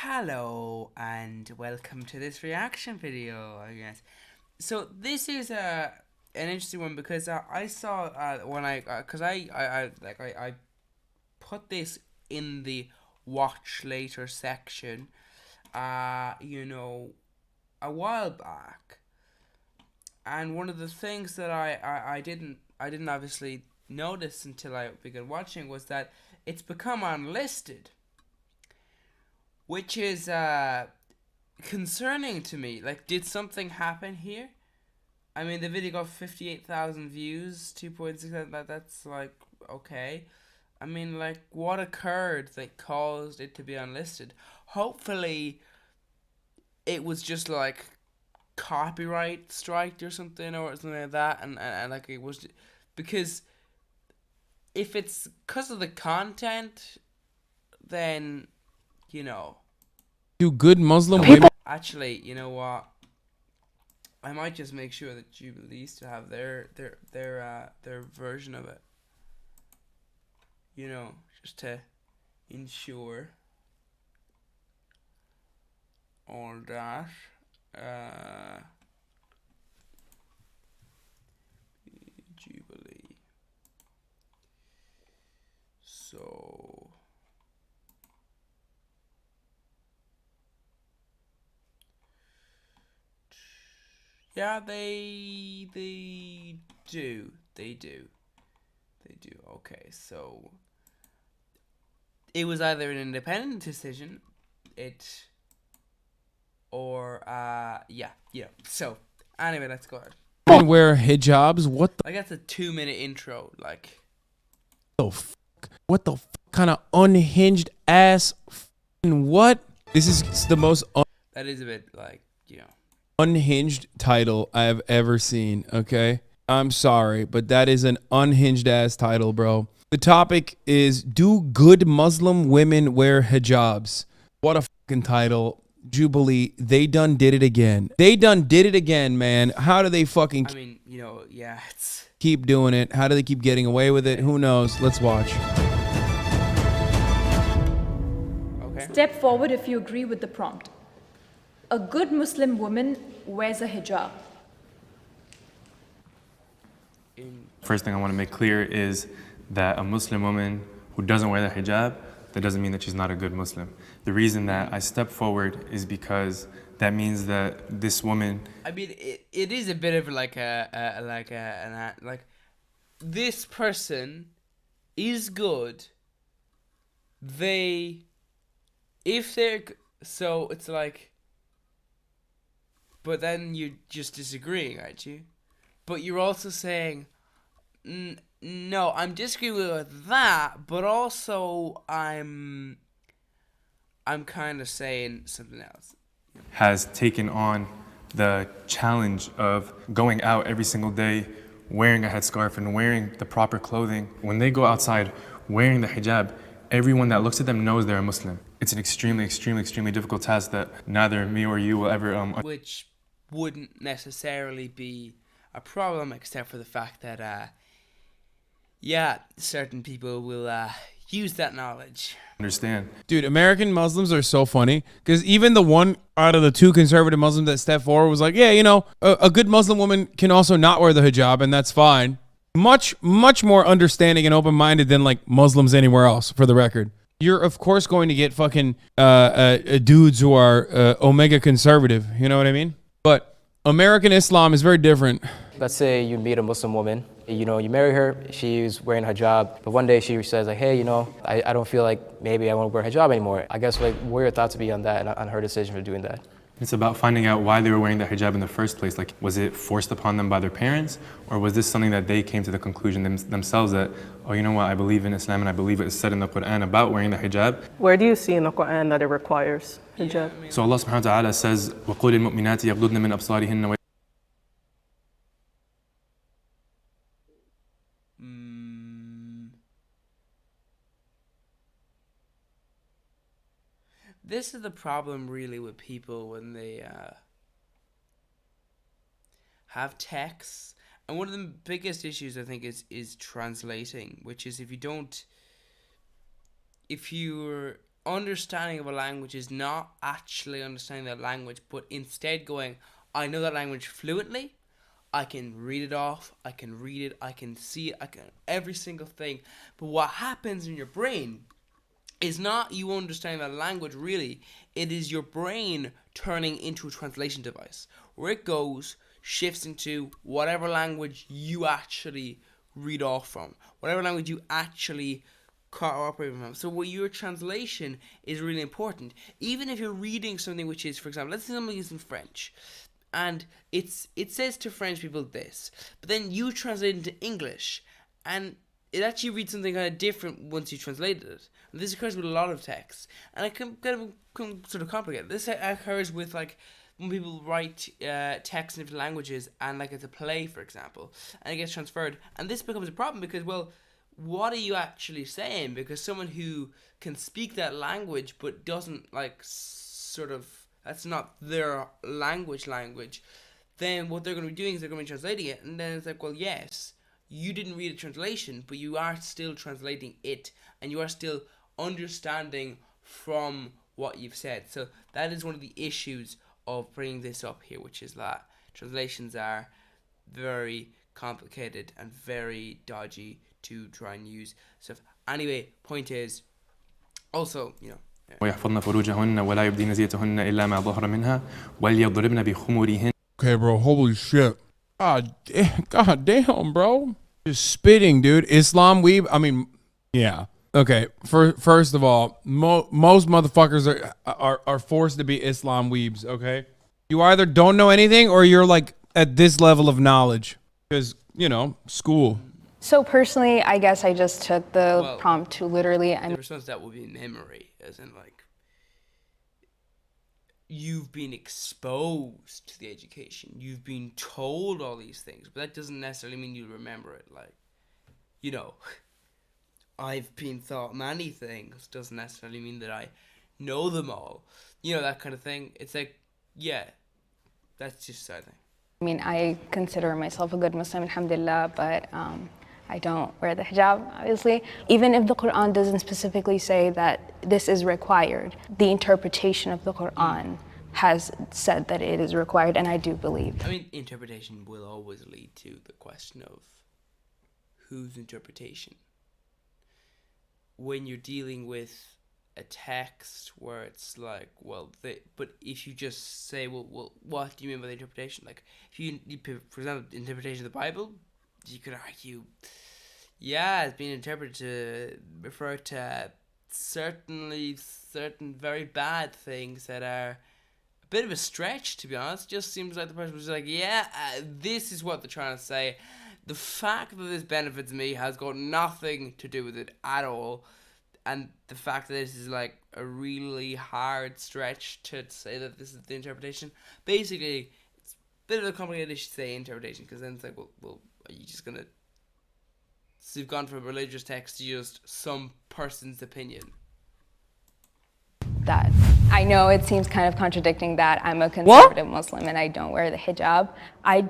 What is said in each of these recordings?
Hello and welcome to this reaction video, I guess. So this is an interesting one because I saw when cause I put this in the watch later section you know, a while back, and one of the things that I didn't obviously notice until I began watching was that it's become unlisted, which is concerning to me. Like, did something happen here? I mean, the video got 58,000 views, 2.6. That's like okay. I mean, like, what occurred that caused it to be unlisted? Hopefully, it was just like copyright strike or something like that, and like it was because if it's because of the content, then you know. Do good Muslim women Actually, you know what? I might just make sure that Jubilees to have their version of it. You know, just to ensure all that. Uh, Jubilee. So yeah, they do. Okay, so it was either an independent decision, it or yeah. So anyway, let's go ahead. wear hijabs? What Like, that's a 2 minute intro. Like, the f- what the f- kind of unhinged ass what? This is the most that is a bit like, you know. unhinged title I have ever seen, okay? I'm sorry, but that is an unhinged ass title, bro. The topic is, do good Muslim women wear hijabs? What a fucking title. Jubilee, they done did it again. They done did it again, man. How do they fucking I mean, you know, yeah, it's keep doing it? How do they keep getting away with it? Who knows? Let's watch. okay. Step forward if you agree with the prompt. A good Muslim woman wears a hijab. First thing I want to make clear is that a Muslim woman who doesn't wear the hijab, that doesn't mean that she's not a good Muslim. The reason that I step forward is because that means that this woman. I mean, it is a bit of like like this person is good. They, if they're so it's like, but then you're just disagreeing, aren't you? But you're also saying, no, I'm disagreeing with that, but also I'm kind of saying something else. Has taken on the challenge of going out every single day, wearing a headscarf and wearing the proper clothing. When they go outside wearing the hijab, everyone that looks at them knows they're a Muslim. It's an extremely difficult task that neither me or you will ever Which wouldn't necessarily be a problem, except for the fact that yeah, certain people will use that knowledge. understand. Dude, American Muslims are so funny because even the one out of the two conservative Muslims that stepped forward was like, yeah, you know, a good Muslim woman can also not wear the hijab, and that's fine. Much more understanding and open-minded than like Muslims anywhere else, for the record. You're, of course, going to get fucking dudes who are omega conservative. You know what I mean? But American Islam is very different. Let's say you meet a Muslim woman, you know, you marry her, she's wearing hijab, but one day she says like, hey, you know, I don't feel like maybe I want to wear hijab anymore. I guess like, what are your thoughts be on that and on her decision for doing that? It's about finding out why they were wearing the hijab in the first place. Like, was it forced upon them by their parents, or was this something that they came to the conclusion themselves that, oh, you know what, I believe in Islam and I believe it is said in the Quran about wearing the hijab. Where do you see in the Quran that it requires hijab? So Allah subhanahu wa ta'ala says, وَقُلِ الْمُؤْمِنَاتِ يَغْضُضْنَ مِنْ أَبْصَارِهِنَّ. This is the problem really with people when they have texts, and one of the biggest issues I think is translating, which is if you're understanding of a language is not actually understanding that language, but instead going, I know that language fluently, I can read it off, I can read it, I can see it, I can every single thing. But what happens in your brain is not you understanding that language really, it is your brain turning into a translation device where it goes, shifts into whatever language you actually read off from, whatever language you actually cooperate from. So what your translation is really important. Even if you're reading something which is, for example, let's say something is in French, and it says to French people this, but then you translate it into English, and it actually reads something kind of different once you translated it. And this occurs with a lot of texts, and it can sort of complicated. This occurs with like when people write text in different languages, and like it's a play, for example, and it gets transferred, and this becomes a problem because, well, what are you actually saying? Because someone who can speak that language but doesn't like sort of, that's not their language, then what they're going to be doing is they're going to be translating it, and then it's like, well, yes, you didn't read a translation, but you are still translating it, and you are still understanding from what you've said. So that is one of the issues of bringing this up here, which is that translations are very complicated and very dodgy to try and use stuff. Anyway, point is, also, ويحفظن فروجهن ولا يبدين زينتهن إلا ما ظهر منها وليضربن بخمورهن. Okay, bro. Holy shit. God damn, bro. Just spitting, dude. Islam weeb. I mean, yeah. Okay. First of all, most motherfuckers are forced to be Islam weebs. Okay. You either don't know anything or you're like at this level of knowledge because school. So personally, I guess I just took the Well, prompt to literally. the response to that would be memory, as in like you've been exposed to the education, you've been told all these things, but that doesn't necessarily mean you remember it. Like, I've been taught many things, doesn't necessarily mean that I know them all. That kind of thing. It's like, yeah, that's just I think. I mean, I consider myself a good Muslim, alhamdulillah, but I don't wear the hijab, obviously. Even if the Quran doesn't specifically say that this is required, the interpretation of the Quran has said that it is required, and I do believe. I mean, interpretation will always lead to the question of whose interpretation. When you're dealing with a text where it's like, but if you just say, well, what do you mean by the interpretation? Like, if you present the interpretation of the Bible, you could argue, yeah, it's being interpreted to refer to certain very bad things that are a bit of a stretch, to be honest. Just seems like the person was like, yeah, this is what they're trying to say. The fact that this benefits me has got nothing to do with it at all. And the fact that this is like a really hard stretch to say that this is the interpretation. Basically, it's a bit of a complicated issue to say interpretation, because then it's like, well, are you just going to... So you've gone from religious text to just some person's opinion. That I know it seems kind of contradicting that I'm a conservative Muslim and I don't wear the hijab. I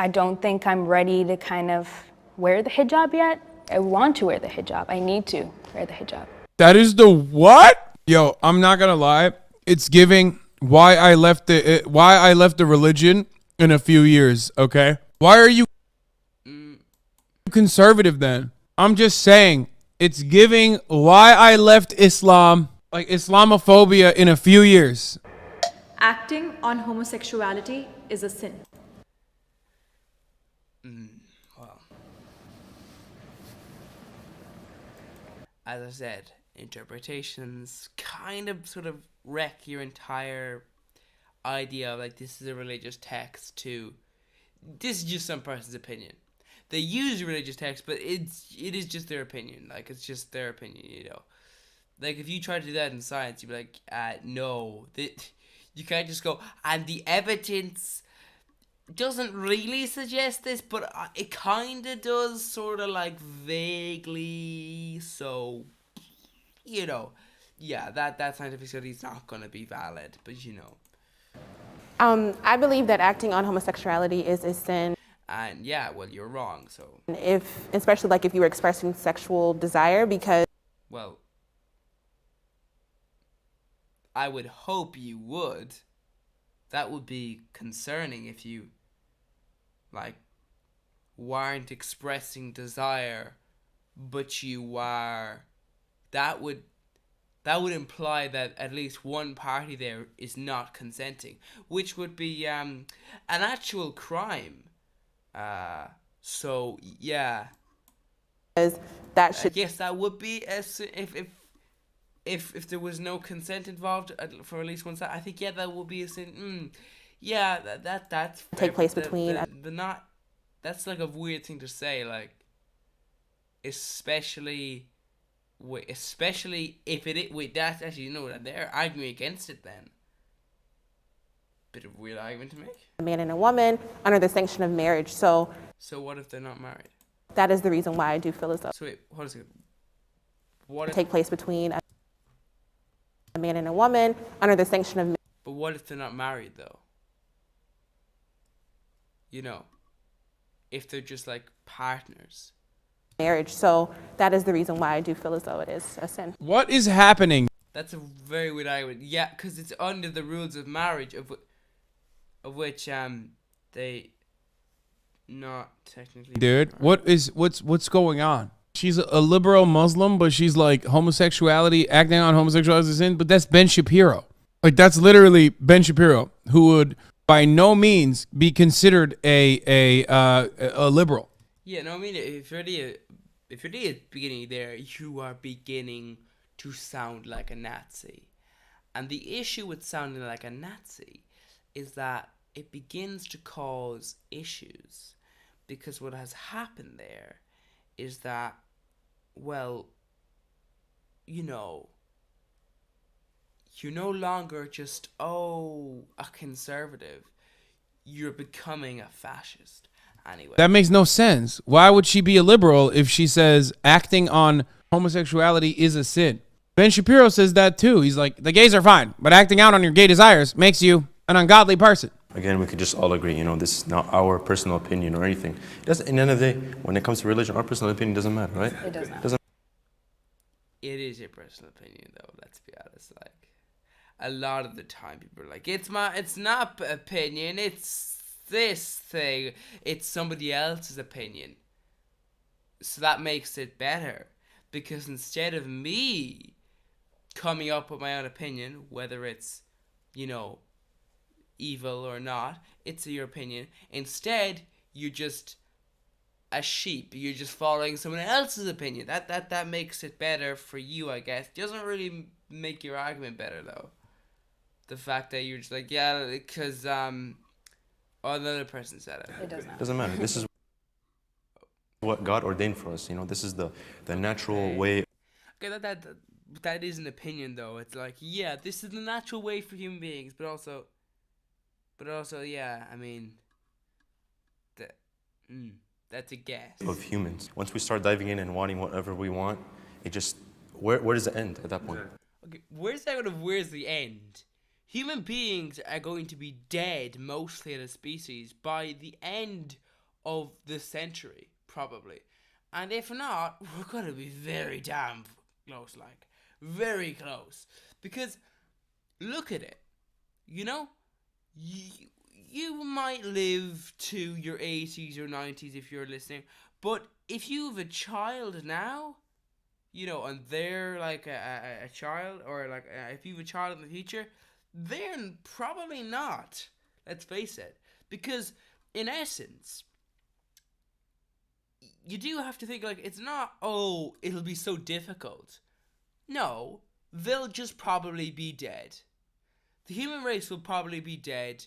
don't think I'm ready to kind of wear the hijab yet. I want to wear the hijab. I need to wear the hijab. That is the what? Yo, I'm not gonna lie. It's giving why I left the religion in a few years. Okay, why are you conservative then? I'm just saying it's giving why I left Islam, like Islamophobia, in a few years. Acting on homosexuality is a sin. Well, as I said, interpretations kind of sort of wreck your entire idea of like, this is a religious text to this is just some person's opinion. They use religious text, but it is just their opinion. Like, it's just their opinion, Like, if you try to do that in science, you'd be like, no. You can't just go, and the evidence doesn't really suggest this, but it kind of does, sort of like vaguely. So, yeah, that scientific study is not going to be valid, but I believe that acting on homosexuality is a sin. And yeah, well, you're wrong, so. Especially like if you were expressing sexual desire, because. Well, I would hope you would. That would be concerning if you, like, weren't expressing desire, but you are. That would imply that at least one party there is not consenting, which would be an actual crime. So yeah, That I should guess that would be if there was no consent involved for at least one side. I think yeah, that would be a sin. Yeah, that's take place between. the not. That's like a weird thing to say, like, especially if it is. Wait, that's actually, you know what? They're arguing against it then. Bit of a weird argument to make. A man and a woman under the sanction of marriage. So So what if they're not married? that is the reason why I do feel as though So wait, what is it? What if, take place between a man and a woman under the sanction of but what if they're not married though? You know, if they're just like partners. marriage. So that is the reason why I do feel as though it is a sin. What is happening? That's a very weird argument. Yeah, because it's under the rules of marriage, of which they not technically. Dude, what's going on? She's a liberal Muslim, but she's like homosexuality, acting on homosexuality is a sin. But that's Ben Shapiro. Like that's literally Ben Shapiro, who would by no means be considered a liberal. Yeah, no, I mean, if you're the beginning there, you are beginning to sound like a Nazi. And the issue with sounding like a Nazi is that it begins to cause issues. Because what has happened there is that, well, you know, you're no longer just, a conservative. You're becoming a fascist. Anyway. That makes no sense. Why would she be a liberal if she says acting on homosexuality is a sin? Ben Shapiro says that too. He's like, the gays are fine, but acting out on your gay desires makes you an ungodly person. Again, we could just all agree, this is not our personal opinion or anything. It doesn't, in the end of the day, when it comes to religion, our personal opinion doesn't matter, right? It does not. It is your personal opinion, though. Let's be honest. Like, a lot of the time, people are like, "It's not opinion. It's this thing. It's somebody else's opinion." So that makes it better, because instead of me coming up with my own opinion, whether it's, evil or not, it's your opinion. Instead, you're just a sheep. You're just following someone else's opinion. That makes it better for you, I guess. Doesn't really make your argument better though. The fact that you're just like, yeah, because another person said it. It does not. Doesn't matter. This is what God ordained for us. This is the natural way. Okay, that is an opinion though. It's like, yeah, this is the natural way for human beings, but also, yeah, I mean, that's a guess. Of humans. Once we start diving in and wanting whatever we want, it just, where does it end at that point? Okay, where's the end? Human beings are going to be dead, mostly as a species, by the end of the century, probably. And if not, we're going to be very damn close, like, very close. Because, look at it, you might live to your 80s or 90s if you're listening, but if you have a child now, and they're like a child, or like if you have a child in the future, they're probably not. Let's face it. Because, in essence, you do have to think, like, it's not, it'll be so difficult. No, they'll just probably be dead. The human race will probably be dead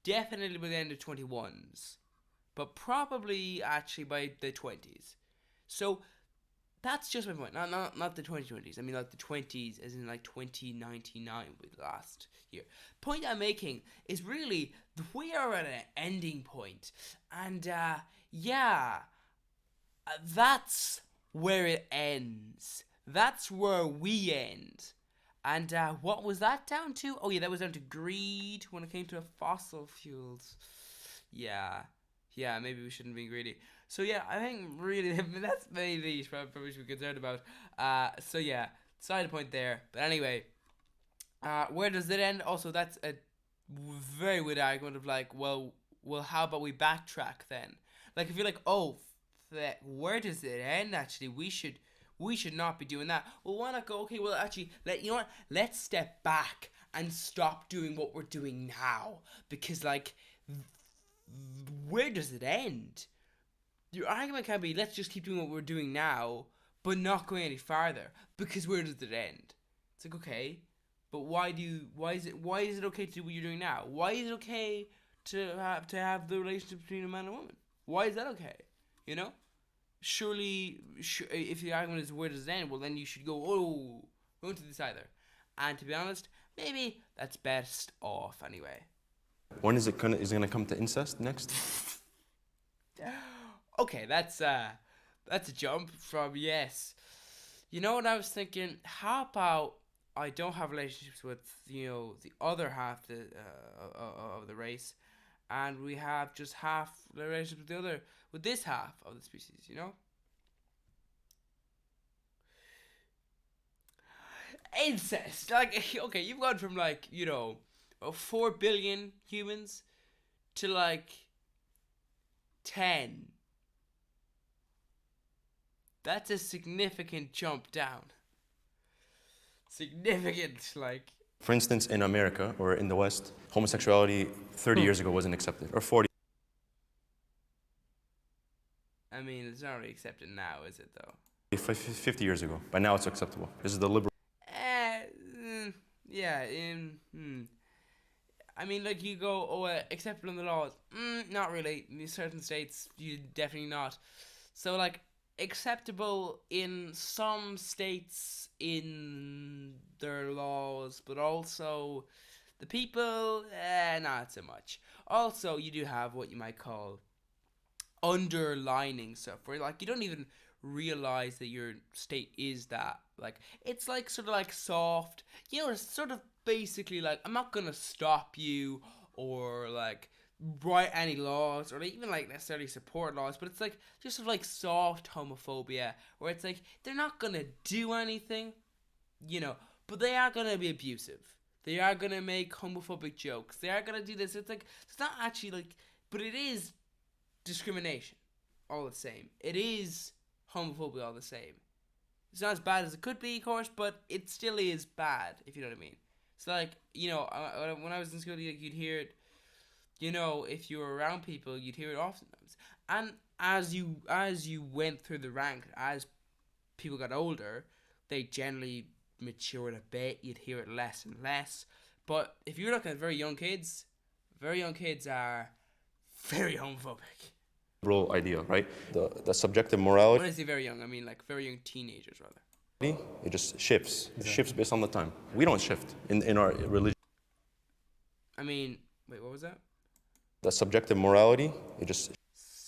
definitely by the end of 21s, but probably actually by the 20s. So that's just my point. Not the 2020s. I mean, like the 20s, as in like 2099 with last year. Point I'm making is really we are at an ending point, and that's where it ends. That's where we end. And what was that down to? Oh yeah, that was down to greed when it came to fossil fuels. Yeah, maybe we shouldn't be greedy. So yeah, I think really that's maybe probably should be concerned about. So yeah, side point there. But anyway, Where does it end? Also, that's a very weird argument of like, well, how about we backtrack then? Like, if you're like, oh, where does it end? Actually, we should not be doing that. Well, why not go? Okay, well, actually, you know what? Let's step back and stop doing what we're doing now, because like, where does it end? Your argument can be, let's just keep doing what we're doing now, but not going any farther, because where does it end? It's like, okay, but why is it okay to do what you're doing now? Why is it okay to have the relationship between a man and a woman? Why is that okay? You know? Surely, if the argument is where does it end, well then you should go, oh, don't do this either. And to be honest, maybe that's best off anyway. When is it gonna come to incest next? Okay, that's a jump from yes. You know what I was thinking? How about I don't have relationships with the other half of the race, and we have just half the relationship with this half of the species. You know, incest. Like, okay, you've gone from like 4 billion humans to like 10. That's a significant jump down. Significant, like. For instance, in America or in the West, homosexuality 30 years ago wasn't accepted, or 40. I mean, it's not really accepted now, is it though? 50 years ago. By now it's acceptable. This is the liberal. Yeah. I mean, like you go, acceptable in the laws. Not really. In certain states, you definitely not. So like, acceptable in some states in their laws, but also the people, not so much. Also, you do have what you might call underlining stuff, where like you don't even realize that your state is that. Like, it's like sort of like soft, it's sort of basically like, I'm not gonna stop you or like write any laws or even like necessarily support laws, but it's like just sort of like soft homophobia, where it's like they're not gonna do anything, but they are gonna be abusive, they are gonna make homophobic jokes, they are gonna do this. It's like, it's not actually like, but it is discrimination all the same. It is homophobia all the same. It's not as bad as it could be, of course, but it still is bad, if you know what I mean. It's like, when I was in school, you'd hear it, if you were around people, you'd hear it oftentimes. And as you went through the rank, as people got older, they generally matured a bit. You'd hear it less and less. But if you're looking at very young kids are very homophobic. Liberal idea, right? The subjective morality. When I say very young, I mean like very young teenagers, rather. It just shifts. Exactly. It shifts based on the time. We don't shift in our religion. I mean, wait, what was that? The subjective morality, it just.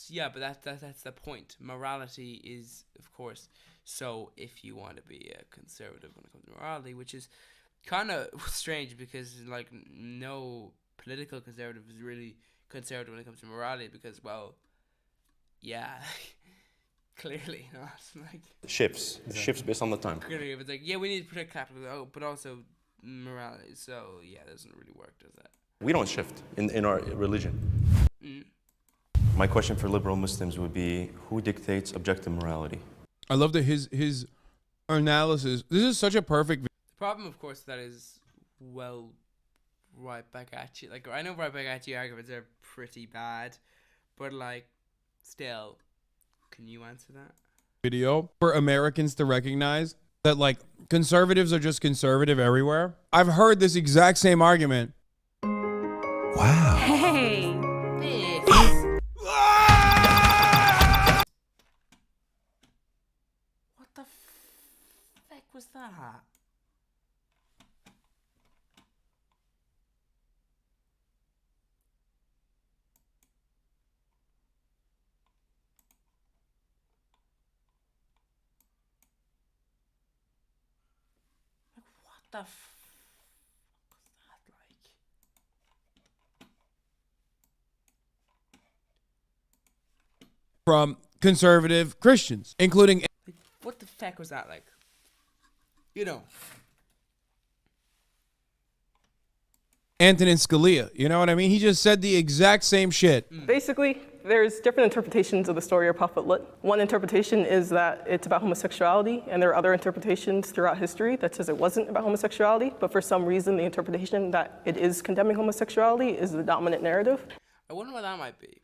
Yeah, but that's the point. Morality is, of course, so if you want to be a conservative when it comes to morality, which is kind of strange because like no political conservative is really conservative when it comes to morality, because, well, yeah, clearly not. Like, shifts. Exactly. Shifts based on the time. Clearly, if it's like, yeah, we need to protect capitalism, but also morality. So yeah, that doesn't really work, does that? We don't shift in our religion. My question for liberal Muslims would be, who dictates objective morality? I love that his analysis. This is such a perfect. The problem, of course, that is, well, right back at you. Like, I know right back at you arguments are pretty bad, but like, still, can you answer that? Video for Americans to recognize that like conservatives are just conservative everywhere. I've heard this exact same argument. Wow. Hey. What the fuck was that? Like, what the fuck was that like? From conservative Christians, including. Like, what the fuck was that like? You know. Antonin Scalia. You know what I mean? He just said the exact same shit. Basically, there's different interpretations of the story of Prophet Lut. One interpretation is that it's about homosexuality, and there are other interpretations throughout history that says it wasn't about homosexuality, but for some reason the interpretation that it is condemning homosexuality is the dominant narrative. I wonder why that might be.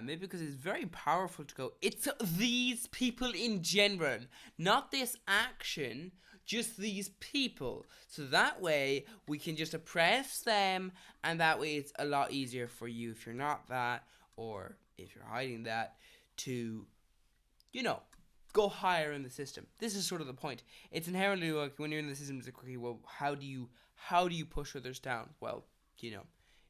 Maybe because it's very powerful to go, it's these people in general, not this action, just these people. So that way we can just oppress them, and that way it's a lot easier for you if you're not that, or if you're hiding that, to, you know, go higher in the system. This is sort of the point. It's inherently like when you're in the system, it's like, okay, well, how do you push others down? Well, you know,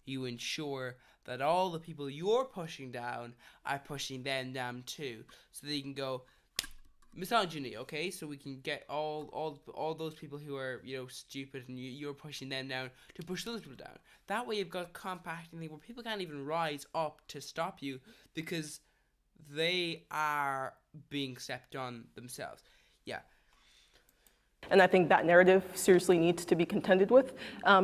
you ensure that all the people you're pushing down are pushing them down too, so that you can go misogyny, okay? So we can get all those people who are, you know, stupid, and you're pushing them down to push those people down. That way you've got compacting thing where people can't even rise up to stop you because they are being stepped on themselves. Yeah. And I think that narrative seriously needs to be contended with,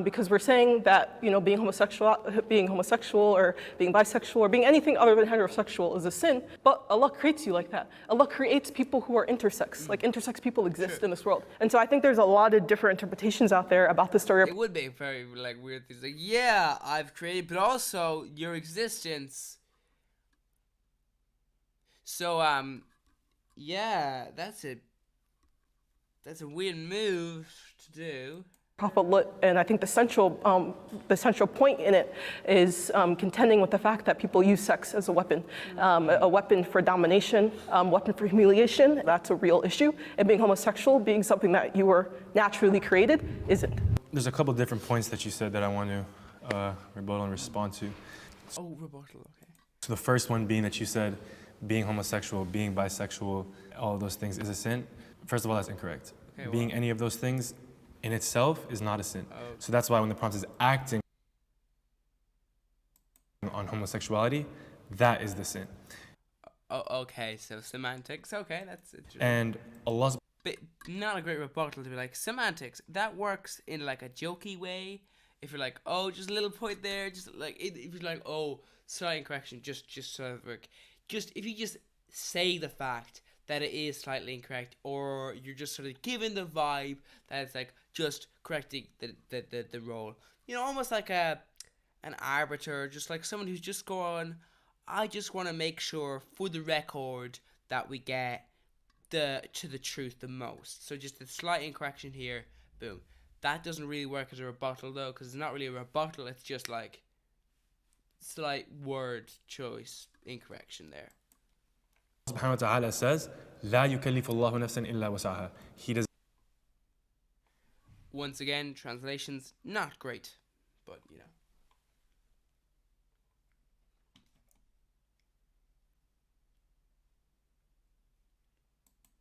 because we're saying that, you know, being homosexual or being bisexual or being anything other than heterosexual is a sin, but Allah creates you like that. Allah creates people who are intersex. Like intersex people exist in this world. And so I think there's a lot of different interpretations out there about the story. It would be very like weird things like, yeah, I've created, but also your existence. So yeah, that's a weird move to do. Prophet Lut, and I think the central point in it is contending with the fact that people use sex as a weapon for domination, weapon for humiliation. That's a real issue. And being homosexual, being something that you were naturally created, isn't. There's a couple different points that you said that I want to rebuttal and respond to. Oh, rebuttal, okay. So the first one being that you said being homosexual, being bisexual, all of those things is a sin. First of all, that's incorrect. Okay, being any of those things in itself is not a sin. So that's why when the prompt is acting on homosexuality, that is the sin. Oh, okay, so semantics, okay, that's interesting. And Allah's... But not a great rebuttal to be like, semantics, that works in like a jokey way. If you're like, oh, just a little point there, just like, if you're like, oh, slight correction, just sort of like, if you just say the fact that it is slightly incorrect, or you're just sort of giving the vibe that it's like just correcting the role. You know, almost like an arbiter, just like someone who's just going, I just want to make sure for the record that we get to the truth the most. So just a slight incorrection here, boom. That doesn't really work as a rebuttal though, because it's not really a rebuttal, it's just like slight word choice incorrection there. Subhanahu wa ta'ala says, لا يكلف الله نفسا إلا وسعها. He does. Once again, translation's not great, but you know.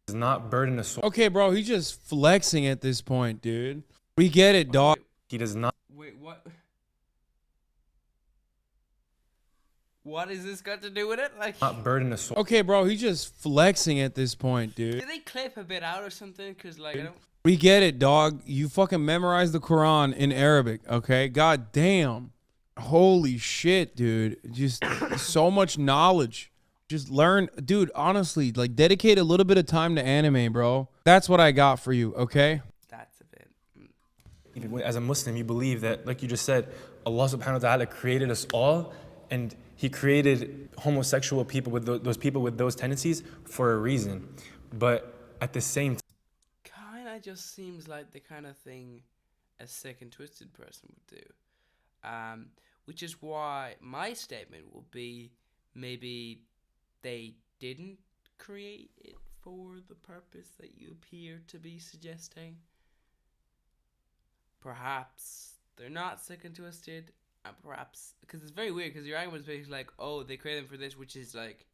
Does not burden a soul. Okay, bro, he's just flexing at this point, dude. We get it, dog. He does not. Wait, what? What is this got to do with it? Like, Not burden a soul. Okay, bro, he's just flexing at this point, dude. did they clip a bit out or something? Cause like I don't. We get it, dog. You fucking memorized the Quran in Arabic, okay? God damn. Holy shit, dude. Just so much knowledge. Just learn. Dude, honestly, like dedicate a little bit of time to anime, bro. That's what I got for you, okay? That's a bit. Even as a Muslim, you believe that, like you just said, Allah subhanahu wa ta'ala created us all, and He created homosexual people with those people with those tendencies for a reason. But at the same time, Kinda just seems like the kind of thing a sick and twisted person would do. Which is why my statement will be maybe they didn't create it for the purpose that you appear to be suggesting. Perhaps they're not sick and twisted, and perhaps because it's very weird because your argument is basically like, oh, they created them for this, which is like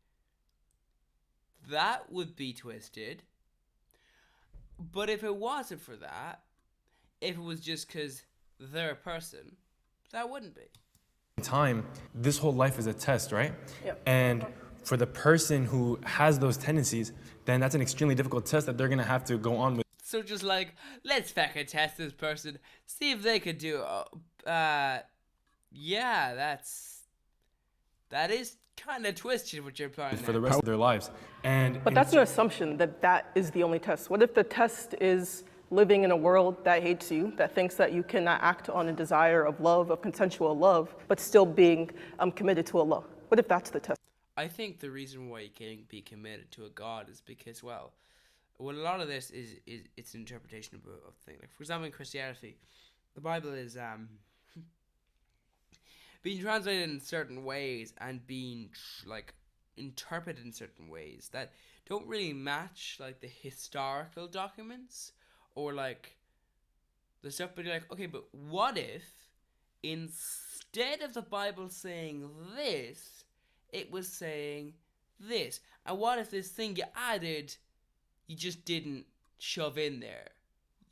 that would be twisted. But if it wasn't for that, if it was just because they're a person, that wouldn't be. this whole life is a test, right? Yep. And for the person who has those tendencies, then that's an extremely difficult test that they're gonna have to go on with. So just like, let's fucking test this person, see if they could do yeah, that is kind of twisted what you're applying for the there. rest of their lives. And But that's an assumption that that is the only test. What if the test is living in a world that hates you, that thinks that you cannot act on a desire of love, of consensual love, but still being committed to Allah? What if that's the test? I think the reason why you can't be committed to a God is because, well, a lot of this is it's an interpretation of things. Like, for example, in Christianity, the Bible is being translated in certain ways and being like interpreted in certain ways that don't really match like the historical documents or like the stuff. But you're like, okay, but what if instead of the Bible saying this, it was saying this? And what if this thing you added, you just didn't shove in there,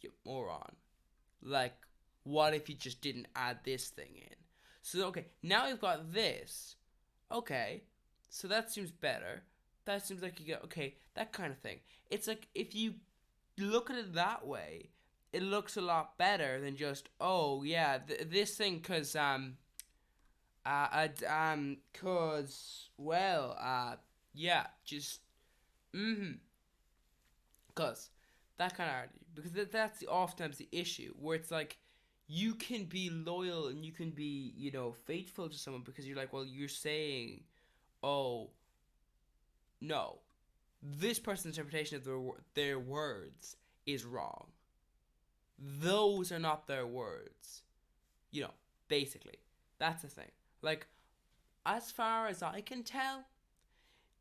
you moron? Like, what if you just didn't add this thing in? So, okay, now we've got this. Okay, so that seems better. That seems like you get, okay, that kind of thing. It's like, if you look at it that way, it looks a lot better than just, oh, yeah, this thing, cause, yeah, just, cause, that kind of argument, because that's oftentimes the issue, where it's like, you can be loyal and you can be, faithful to someone because you're like, well, you're saying, oh, no, this person's interpretation of their words is wrong. Those are not their words. Basically. That's the thing. Like, as far as I can tell,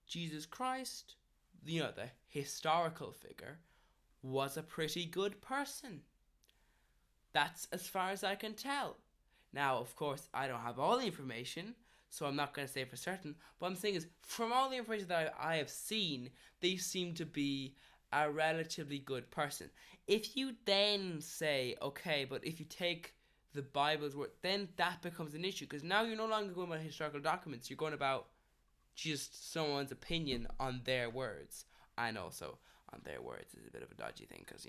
Jesus Christ, the historical figure, was a pretty good person. That's as far as I can tell. Now, of course, I don't have all the information, so I'm not going to say for certain. But I'm saying is, from all the information that I have seen, they seem to be a relatively good person. If you then say, okay, but if you take the Bible's word, then that becomes an issue. Because now you're no longer going about historical documents. You're going about just someone's opinion on their words. And also, on their words is a bit of a dodgy thing because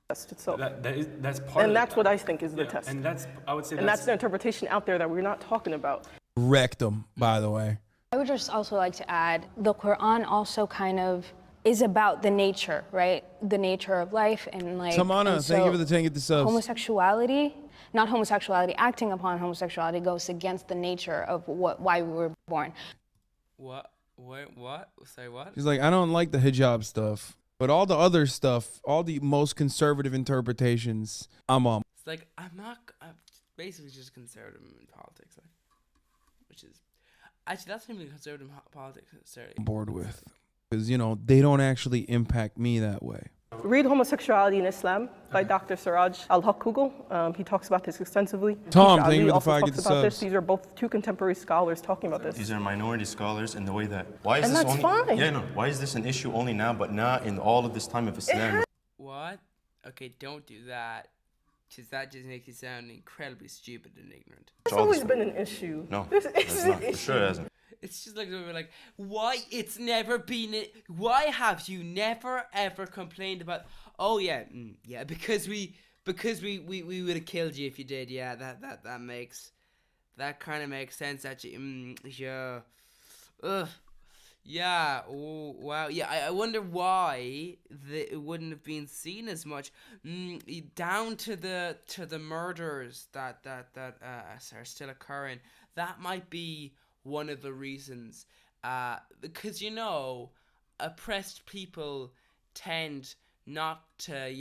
Test itself. That's part. And that's what I think is the test. And that's, I would say, and that's the interpretation out there that we're not talking about. Rectum, by the way. I would just also like to add, the Quran also kind of is about the nature, right? The nature of life and like. Tamana, and thank you for so the 10 get the subs. Homosexuality, not homosexuality, acting upon homosexuality goes against the nature of why we were born. What? Wait, what? Say what? She's like, I don't like the hijab stuff, but all the other stuff, all the most conservative interpretations, I'm on. It's like, I'm basically just conservative in politics, like, which is, actually, that's not even conservative in politics necessarily. Bored with, because they don't actually impact me that way. Read Homosexuality in Islam by Dr. Siraj Al-Haq. He talks about this extensively. Tom, Ishaq thank you Ali for the also 5 talks get the about this. subs. These are both two contemporary scholars talking about this. These are minority scholars in the way that why is And this that's only fine. yeah no why is this an issue only now but not in all of this time of Islam? What? Okay, don't do that. Because that just makes you sound incredibly stupid and ignorant. It's always been an issue. No, It's it's an not. For issue. sure it hasn't. It's just like we're like, why it's never been why have you never ever complained about? Oh yeah, yeah, because we would have killed you if you did. Yeah, that kind of makes sense actually. Yeah, ugh, yeah. Oh wow, yeah. I wonder why it wouldn't have been seen as much. Down to the murders that are still occurring. That might be one of the reasons, because oppressed people tend not to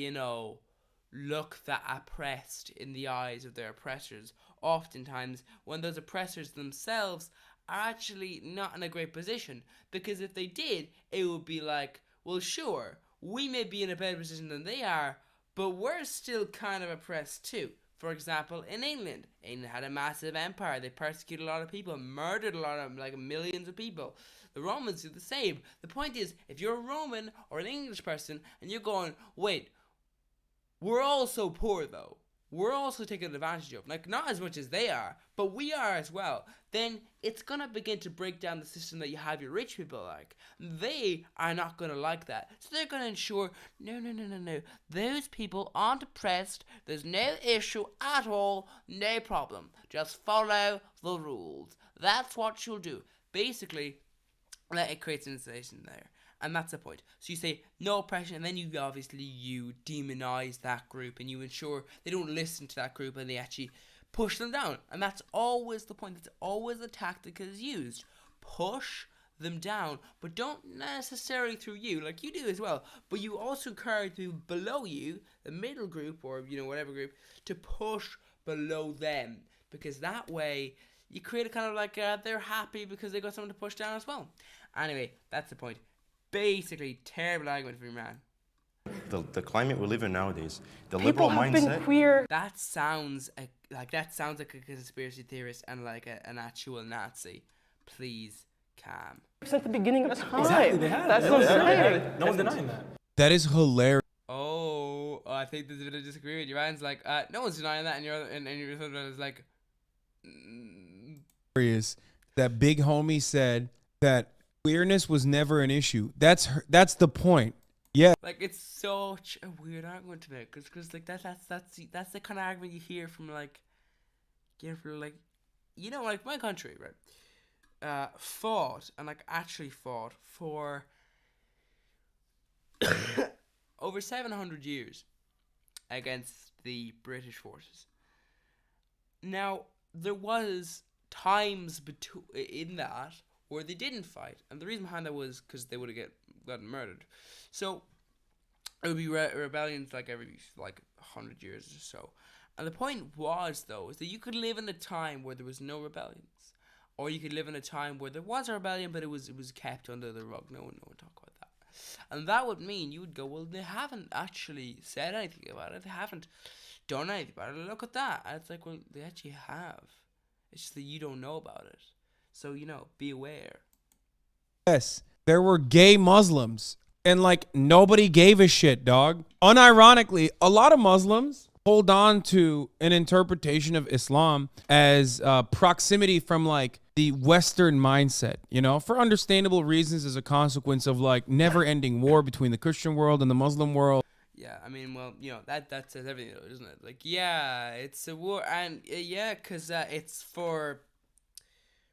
look that oppressed in the eyes of their oppressors. Oftentimes when those oppressors themselves are actually not in a great position, because if they did, it would be like, well, sure, we may be in a better position than they are, but we're still kind of oppressed too. For example, in England had a massive empire. They persecuted a lot of people, murdered a lot of like millions of people. The Romans do the same. The point is, if you're a Roman or an English person and you're going, wait, we're all so poor though. we're also taken advantage of. Like, not as much as they are, but we are as well. Then it's gonna begin to break down the system that you have your rich people like. They are not gonna like that. So they're gonna ensure, no. Those people aren't oppressed. There's no issue at all. No problem. Just follow the rules. That's what you'll do. Basically, it creates an installation there. And that's the point. So you say no oppression, and then you demonize that group, and you ensure they don't listen to that group, and they actually push them down. And that's always the point. That's always the tactic that is used. Push them down, but don't necessarily through you, like you do as well. But you also encourage people below you, the middle group, or whatever group, to push below them, because that way you create a kind of like they're happy because they got someone to push down as well. Anyway, that's the point. Basically, terrible argument for your man. The climate we live in nowadays, the People liberal have mindset. been queer. That sounds like a conspiracy theorist and like an actual Nazi. Please, calm. Since the beginning of time. Exactly, they have. That's what I'm saying. No one's denying that. That is hilarious. Oh, I think there's a bit of disagreement. Your man's like, no one's denying that, and your husband is like, That big homie said that queerness was never an issue. That's the point. Yeah. like it's such a weird argument to make, because like that's the kind of argument you hear from like like my country, right? Fought and like actually fought for over 700 years against the British forces. Now there was times in that where they didn't fight, and the reason behind that was because they would have gotten murdered. So it would be rebellions like every 100 years or so. And the point was, though, is that you could live in a time where there was no rebellions, or you could live in a time where there was a rebellion, but it was kept under the rug. No one talk about that. And that would mean you would go, well, they haven't actually said anything about it. They haven't done anything about it. Look at that. And it's like, well, they actually have. It's just that you don't know about it. So, be aware. Yes, there were gay Muslims, and like nobody gave a shit, dog. Unironically, a lot of Muslims hold on to an interpretation of Islam as proximity from like the Western mindset, for understandable reasons, as a consequence of like never-ending war between the Christian world and the Muslim world. Yeah, I mean, well, that says everything, though, doesn't it? Like, yeah, it's a war, and because it's for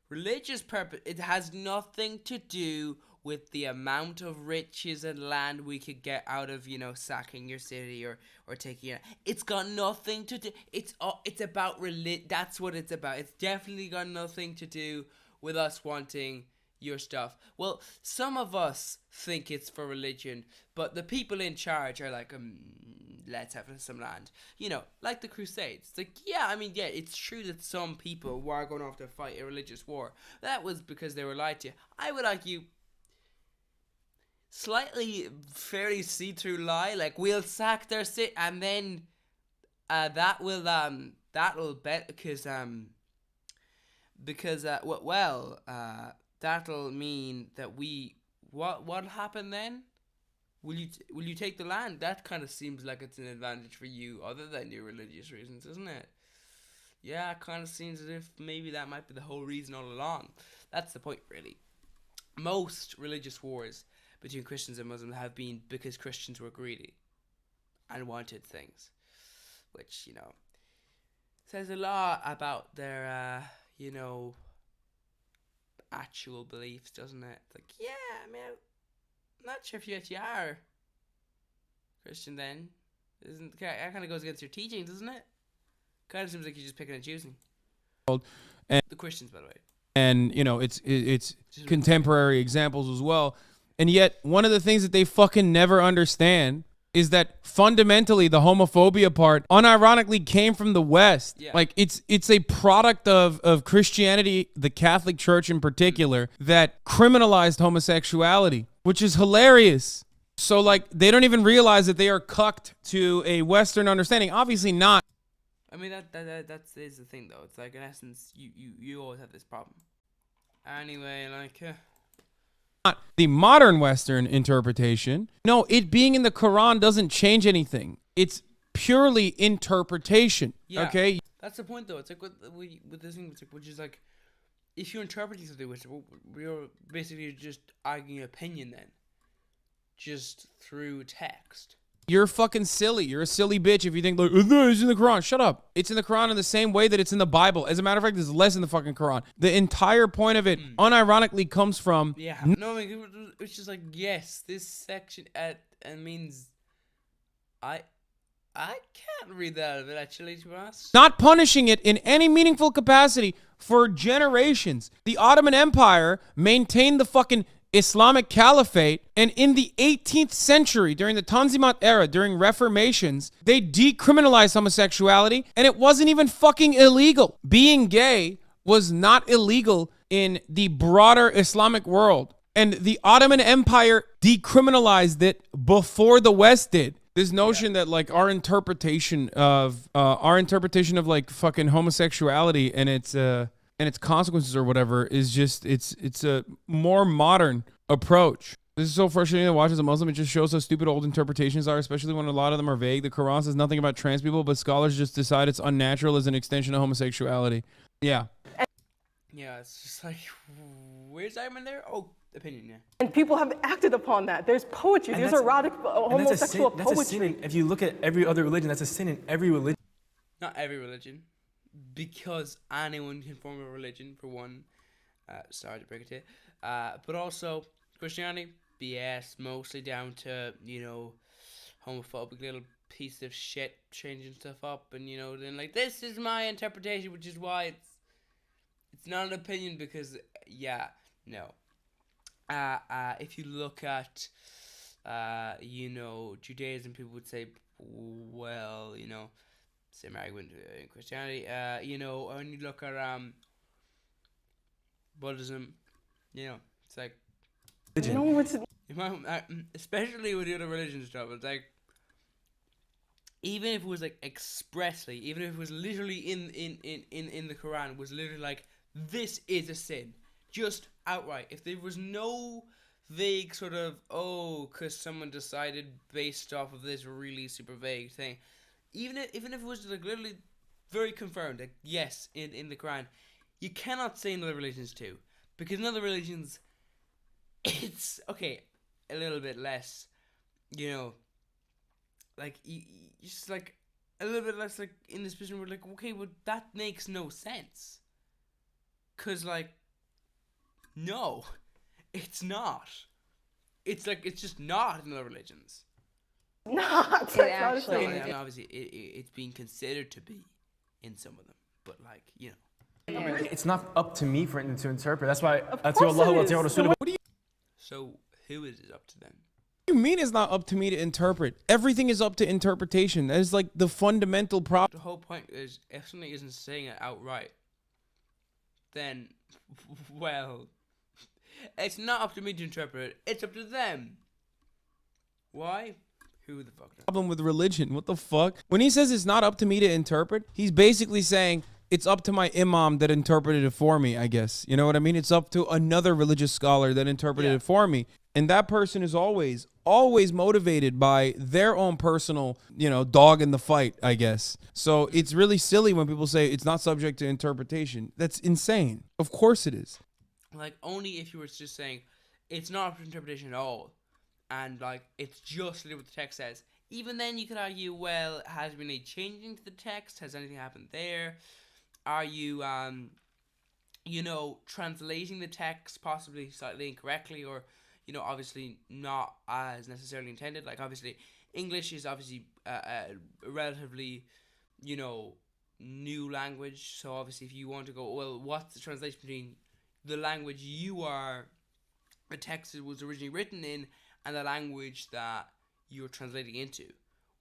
religious purpose. It has nothing to do with the amount of riches and land we could get out of, sacking your city or taking it. It's got nothing to do. It's about That's what it's about. It's definitely got nothing to do with us wanting your stuff. Well, some of us think it's for religion, but the people in charge are like, let's have some land. Like the Crusades. It's like, it's true that some people were going off to fight a religious war. That was because they were lied to. I would argue, fairly see-through lie, like, we'll sack their city, and then that'll bet that'll mean that what'll happen then? Will you take the land? That kind of seems like it's an advantage for you, other than your religious reasons, isn't it? Yeah, it kind of seems as if maybe that might be the whole reason all along. That's the point, really. Most religious wars between Christians and Muslims have been because Christians were greedy and wanted things, which, says a lot about their, actual beliefs, doesn't it? Like, I'm not sure if you actually are Christian then. That kind of goes against your teaching, doesn't it? Kind of seems like you're just picking and choosing. And the Christians, by the way. And, it's contemporary examples as well. And yet, one of the things that they fucking never understand is that fundamentally the homophobia part unironically came from the West. Yeah. Like it's a product of Christianity, the Catholic Church in particular, that criminalized homosexuality, which is hilarious. So like they don't even realize that they are cucked to a Western understanding. Obviously not. I mean that is the thing though. It's like in essence you always have this problem. Anyway, like not the modern Western interpretation. No, it being in the Quran doesn't change anything. It's purely interpretation. Yeah. Okay. That's the point, though. It's like with this thing, it's like, which is like, if you're interpreting something, which we're basically just arguing opinion then, just through text. You're fucking silly. You're a silly bitch if you think like, it's in the Quran. Shut up. It's in the Quran in the same way that it's in the Bible. As a matter of fact, there's less in the fucking Quran. The entire point of it, unironically, comes from. Yeah. No, I mean, it's just like, yes, this section means I can't read that out of it, actually, to be honest. Not punishing it in any meaningful capacity for generations. The Ottoman Empire maintained the fucking Islamic Caliphate, and in the 18th century, during the Tanzimat era, during reformations, they decriminalized homosexuality, and it wasn't even fucking illegal. Being gay was not illegal in the broader Islamic world, and the Ottoman Empire decriminalized it before the West did. This notion that like our interpretation of like fucking homosexuality and its consequences or whatever is just it's a more modern approach. This is so frustrating to watch as a Muslim. It just shows how stupid old interpretations are, especially when a lot of them are vague. The Quran says nothing about trans people, but scholars just decide it's unnatural as an extension of homosexuality. Yeah. Yeah, it's just like, where's Simon there? Oh, opinion, yeah. And people have acted upon that. There's poetry. There's erotic homosexual That's a poetry. sin. If you look at every other religion, that's a sin in every religion. Not every religion, because anyone can form a religion, for one. Sorry to break it to you. But also, Christianity, BS, mostly down to, homophobic little piece of shit changing stuff up, and, then like, this is my interpretation, which is why it's not an opinion, because, no. If you look at, Judaism, people would say, well, same argument in Christianity. When you look at Buddhism, it's like, especially with the other religions stuff, it's like, even if it was like expressly, even if it was literally in the Quran, was literally like, this is a sin, just outright. If there was no vague sort of, because someone decided based off of this really super vague thing, even if it was like literally very confirmed, like, yes, in the Quran, you cannot say in other religions too, because in other religions, it's okay, a little bit less, like you just like a little bit less like in this position where like, okay, well that makes no sense, cause like, no, it's not. It's like, it's just not in other religions. Not. actually And obviously, it's being considered to be in some of them, but like, It's not up to me for it to interpret. That's why. So who is it up to then? What do you mean it's not up to me to interpret? Everything is up to interpretation. That is like the fundamental problem. The whole point is, if something isn't saying it outright, then, well, it's not up to me to interpret it. It's up to them. Why? Who the fuck knows? Problem with religion. What the fuck? When he says it's not up to me to interpret, he's basically saying it's up to my imam that interpreted it for me, I guess. You know what I mean? It's up to another religious scholar that interpreted it for me. And that person is always motivated by their own personal, dog in the fight, I guess. So it's really silly when people say it's not subject to interpretation. That's insane. Of course it is. Like, only if you were just saying it's not up to interpretation at all, and like it's just what the text says. Even then, you could argue, well, has been any changing to the text? Has anything happened there? Are you, translating the text possibly slightly incorrectly, or, obviously not as necessarily intended? Like, obviously, English is obviously a relatively, new language. So obviously, if you want to go, well, what's the translation between the language the text was originally written in, and the language that you're translating into,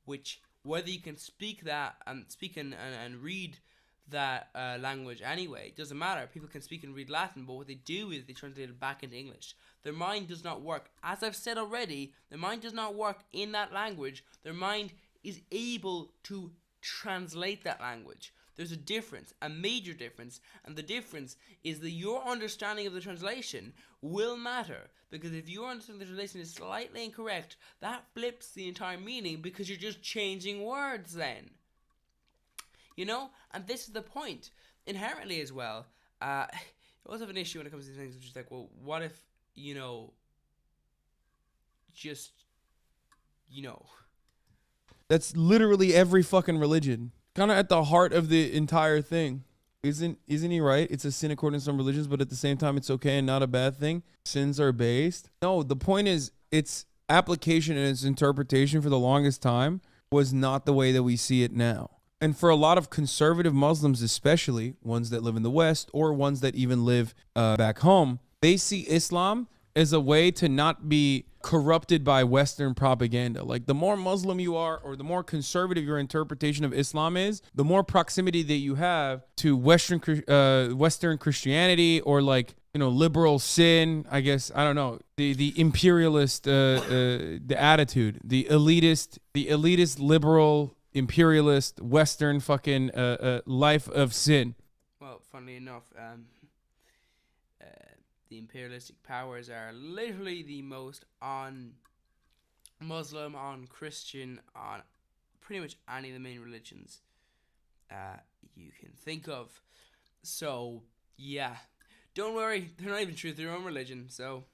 which, whether you can speak that and read that language anyway, doesn't matter. People can speak and read Latin, but what they do is they translate it back into English. Their mind does not work. As I've said already, their mind does not work in that language. Their mind is able to translate that language. There's a difference, a major difference, and the difference is that your understanding of the translation will matter, because if your understanding of the translation is slightly incorrect, that flips the entire meaning, because you're just changing words then. You know? And this is the point. Inherently as well, you also have an issue when it comes to these things, which is like, well, what if, you know, just, you know. That's literally every fucking religion. Kind of at the heart of the entire thing. Isn't he right? It's a sin according to some religions, but at the same time, it's okay and not a bad thing. Sins are based. No, the point is, its application and its interpretation for the longest time was not the way that we see it now. And for a lot of conservative Muslims, especially ones that live in the West or ones that even live back home, they see Islam as a way to not be corrupted by Western propaganda. Like, the more Muslim you are, or the more conservative your interpretation of Islam is, the more proximity that you have to Western Christianity, or, like, you know, liberal sin, I guess, I don't know, the imperialist the attitude, the elitist liberal imperialist Western fucking life of sin. Well, funnily enough, the imperialistic powers are literally the most on Muslim, on Christian, on pretty much any of the main religions you can think of. So, yeah. Don't worry, they're not even true to their own religion, so.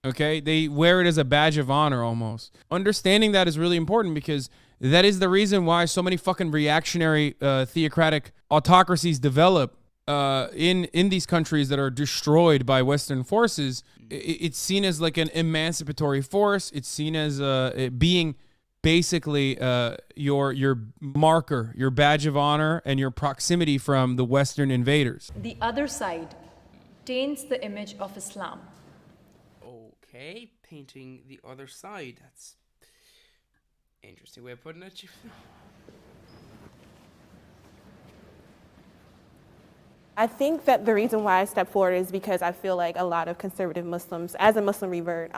Okay, they wear it as a badge of honor almost. Understanding that is really important, because that is the reason why so many fucking reactionary theocratic autocracies develop in these countries that are destroyed by Western forces. It's seen as like an emancipatory force. It's seen as it being basically your marker, your badge of honor, and your proximity from the Western invaders. The other side taints the image of Islam. Okay, painting the other side. That's interesting way of putting it. I think that the reason why I stepped forward is because I feel like a lot of conservative Muslims, as a Muslim revert,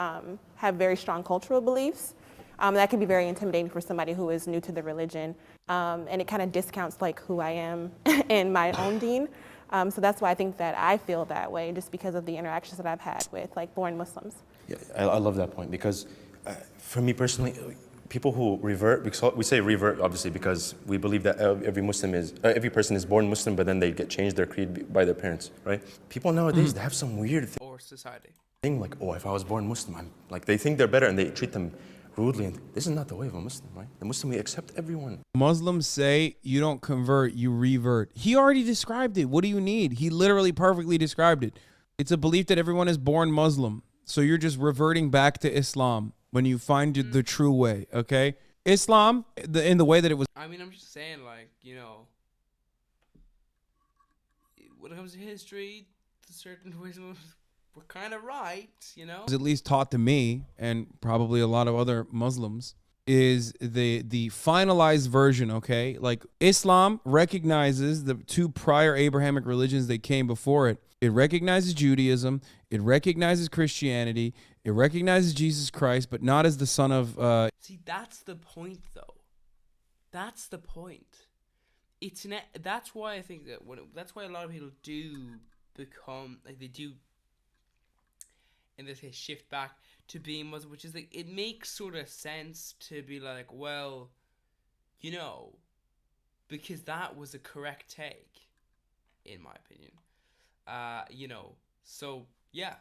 have very strong cultural beliefs. That can be very intimidating for somebody who is new to the religion, and it kind of discounts like who I am and my own deen. So that's why I think that I feel that way, just because of the interactions that I've had with like born Muslims. Yeah, I love that point, because for me personally, people who revert, we say revert obviously because we believe that every person is born Muslim, but then they get changed their creed by their parents, right? People nowadays, they have some weird Or society. thing like, oh, if I was born Muslim, like they think they're better and they treat them rudely. And this is not the way of a Muslim, right? The Muslim, we accept everyone. Muslims say you don't convert, you revert. He already described it. What do you need? He literally perfectly described it. It's a belief that everyone is born Muslim. So you're just reverting back to Islam when you find the true way, okay? Islam, in the way that it was. I mean, I'm just saying, like, you know, when it comes to history, certain ways we're kind of right, you know? Was at least taught to me, and probably a lot of other Muslims, is the finalized version, okay? Like, Islam recognizes the two prior Abrahamic religions that came before it. It recognizes Judaism, it recognizes Christianity, it recognizes Jesus Christ, but not as the son of... See, that's the point, though. That's the point. That's why I think that that's why a lot of people do become, like, they do, in this case, shift back to being Muslim, which is like, it makes sort of sense to be like, well, you know, because that was a correct take, in my opinion. You know, so yeah.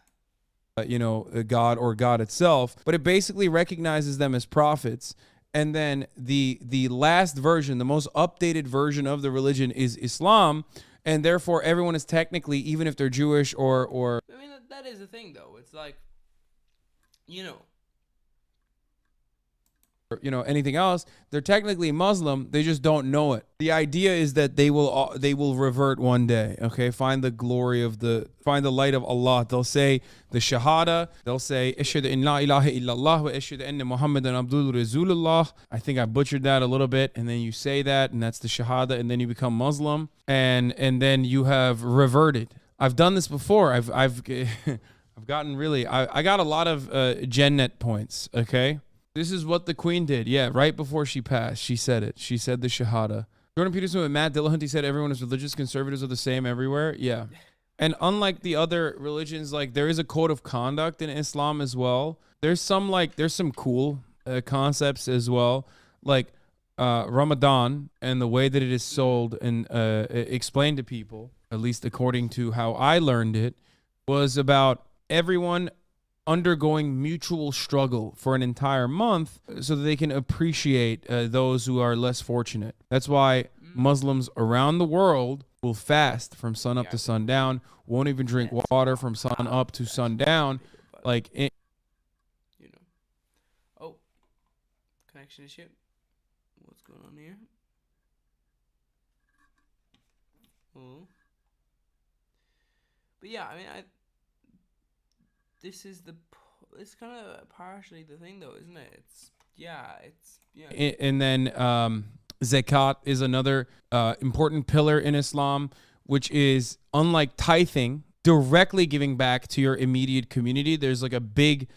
God or God itself, but it basically recognizes them as prophets. And then the last version, the most updated version of the religion is Islam, and therefore everyone is technically, even if they're Jewish or I mean, that is the thing, though. It's like, you know, anything else, they're technically Muslim, they just don't know it. The idea is that they will revert one day, okay? Find the light of Allah. They'll say the shahada, they'll say ashhadu an la ilaha illallah wa ashhadu anna muhammadan abdul rasulullah. I think I butchered that a little bit, and then you say that, and that's the shahada, and then you become Muslim, and then you have reverted. I've done this before. I've gotten really, I got a lot of Jannat points, okay? This is what the queen did. Yeah, right before she passed, she said it. She said the shahada. Jordan Peterson with Matt Dillahunty said everyone is religious. Conservatives are the same everywhere. Yeah. And unlike the other religions, like there is a code of conduct in Islam as well. There's some cool concepts as well, like Ramadan and the way that it is sold and explained to people, at least according to how I learned it, was about everyone undergoing mutual struggle for an entire month so that they can appreciate those who are less fortunate. That's why Muslims around the world will fast from sun up to sundown, won't even drink water from sun up to sundown. Like, Oh, connection issue. What's going on here? Oh. But yeah, I mean, it's kind of partially the thing though, isn't it? And then zakat is another important pillar in Islam, which is, unlike tithing, directly giving back to your immediate community. There's like a big,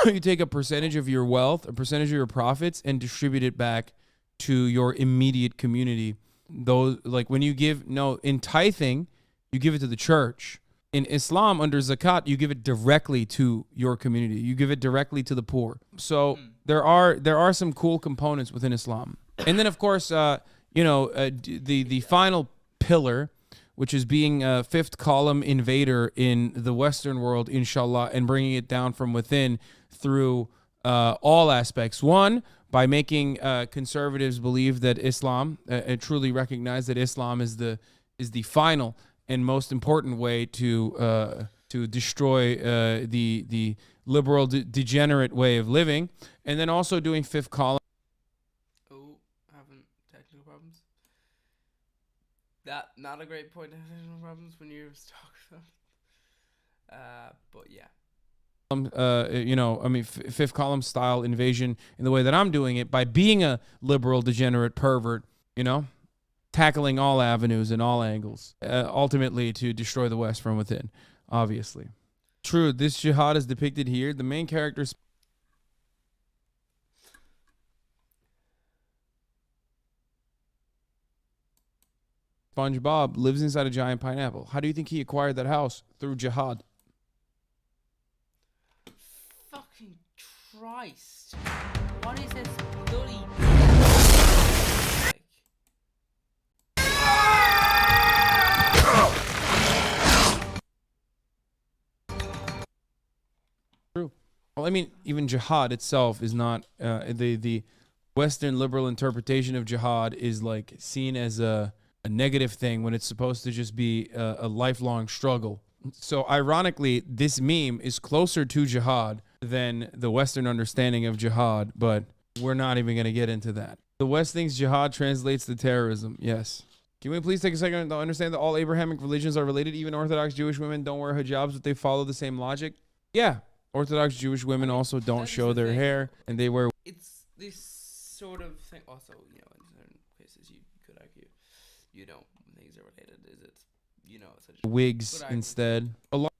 you take a percentage of your wealth, a percentage of your profits, and distribute it back to your immediate community. Those, like when you give, in tithing, you give it to the church. In Islam, under zakat, you give it directly to your community. You give it directly to the poor. So there are some cool components within Islam. And then, of course, the final pillar, which is being a fifth column invader in the Western world, inshallah, and bringing it down from within through all aspects. One, by making conservatives believe that Islam, truly recognize that Islam is the final and most important way to destroy the liberal degenerate way of living, and then also doing fifth column. Oh, having technical problems. That not a great point to have technical problems when you're talking about. But yeah. Fifth column style invasion in the way that I'm doing it by being a liberal degenerate pervert, tackling all avenues and all angles, ultimately to destroy the West from within, obviously. True, this jihad is depicted here. The main character, SpongeBob, lives inside a giant pineapple. How do you think he acquired that house? Through jihad. Fucking Christ. What is this bloody... True. Well, I mean, even jihad itself is not the Western liberal interpretation of jihad is like seen as a negative thing when it's supposed to just be a lifelong struggle. So ironically, this meme is closer to jihad than the Western understanding of jihad, but we're not even going to get into that. The West thinks jihad translates to terrorism. Yes. Can we please take a second to understand that all Abrahamic religions are related? Even Orthodox Jewish women don't wear hijabs, but they follow the same logic? Yeah. Orthodox Jewish women also don't show their hair, and they wear... It's this sort of thing. Also, in certain cases, you could argue, things are related. Is it, such wigs instead. A lot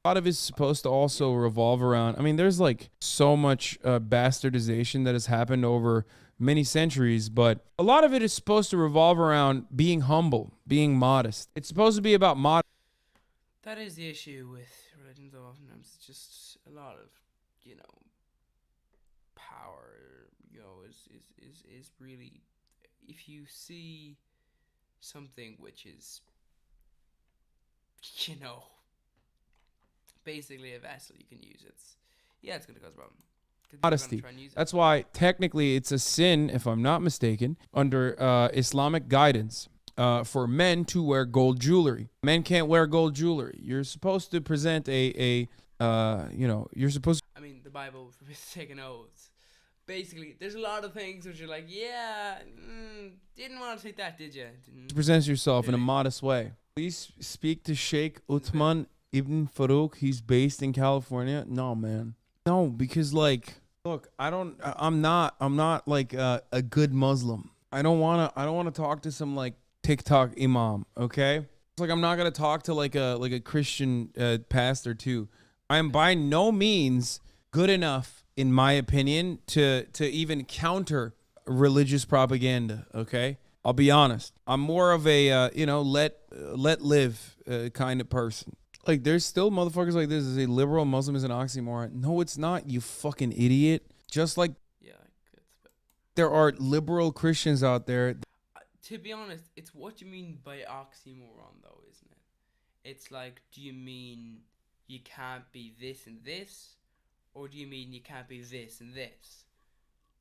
of it is supposed to also revolve around... I mean, there's like so much bastardization that has happened over many centuries, but a lot of it is supposed to revolve around being humble, being modest. It's supposed to be about That is the issue with religion, though. Oftentimes it's just a lot of, power, is really, if you see something which is, basically a vessel you can use, it's going to cause a problem. modesty. That's why technically it's a sin, if I'm not mistaken, under Islamic guidance for men to wear gold jewelry. Men can't wear gold jewelry. You're supposed to present you're supposed to... I mean, the Bible forbids taking oaths. Basically, there's a lot of things which are like, didn't want to take that, did you? Present yourself in a modest way. Please speak to Sheikh Uthman Ibn Farouk. He's based in California. No, man. No, because look, I'm not like a good Muslim. I don't want to talk to some like TikTok imam, okay? It's like I'm not going to talk to like a Christian pastor too. I am by no means good enough, in my opinion, to even counter religious propaganda, okay? I'll be honest. I'm more of a let live kind of person. Like, there's still motherfuckers like this. Is a liberal Muslim is an oxymoron. No, it's not. You fucking idiot. Just like Yeah, there are liberal Christians out there. to be honest, it's what you mean by oxymoron, though, isn't it? It's like, do you mean you can't be this and this, or do you mean you can't be this and this?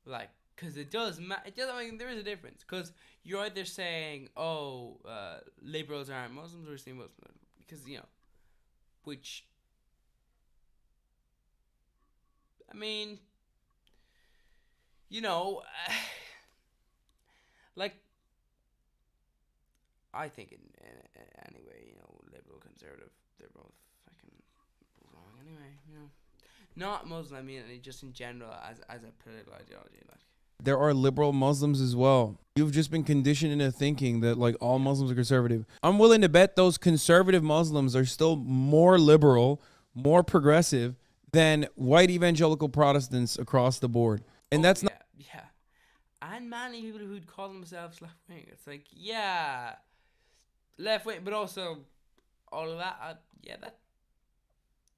Like, because it does matter. I mean, there is a difference. Because you're either saying, oh, liberals aren't Muslims, or you're saying Muslims, because which, I mean, like, I think anyway, liberal, conservative, they're both fucking wrong anyway. Not Muslim, I mean, just in general as a political ideology, like. There are liberal Muslims as well. You've just been conditioned into thinking that like all Muslims are conservative. I'm willing to bet those conservative Muslims are still more liberal, more progressive than white evangelical Protestants across the board. And that's not. Yeah. And many people who'd call themselves left wing. It's like, yeah, left wing, but also all of that.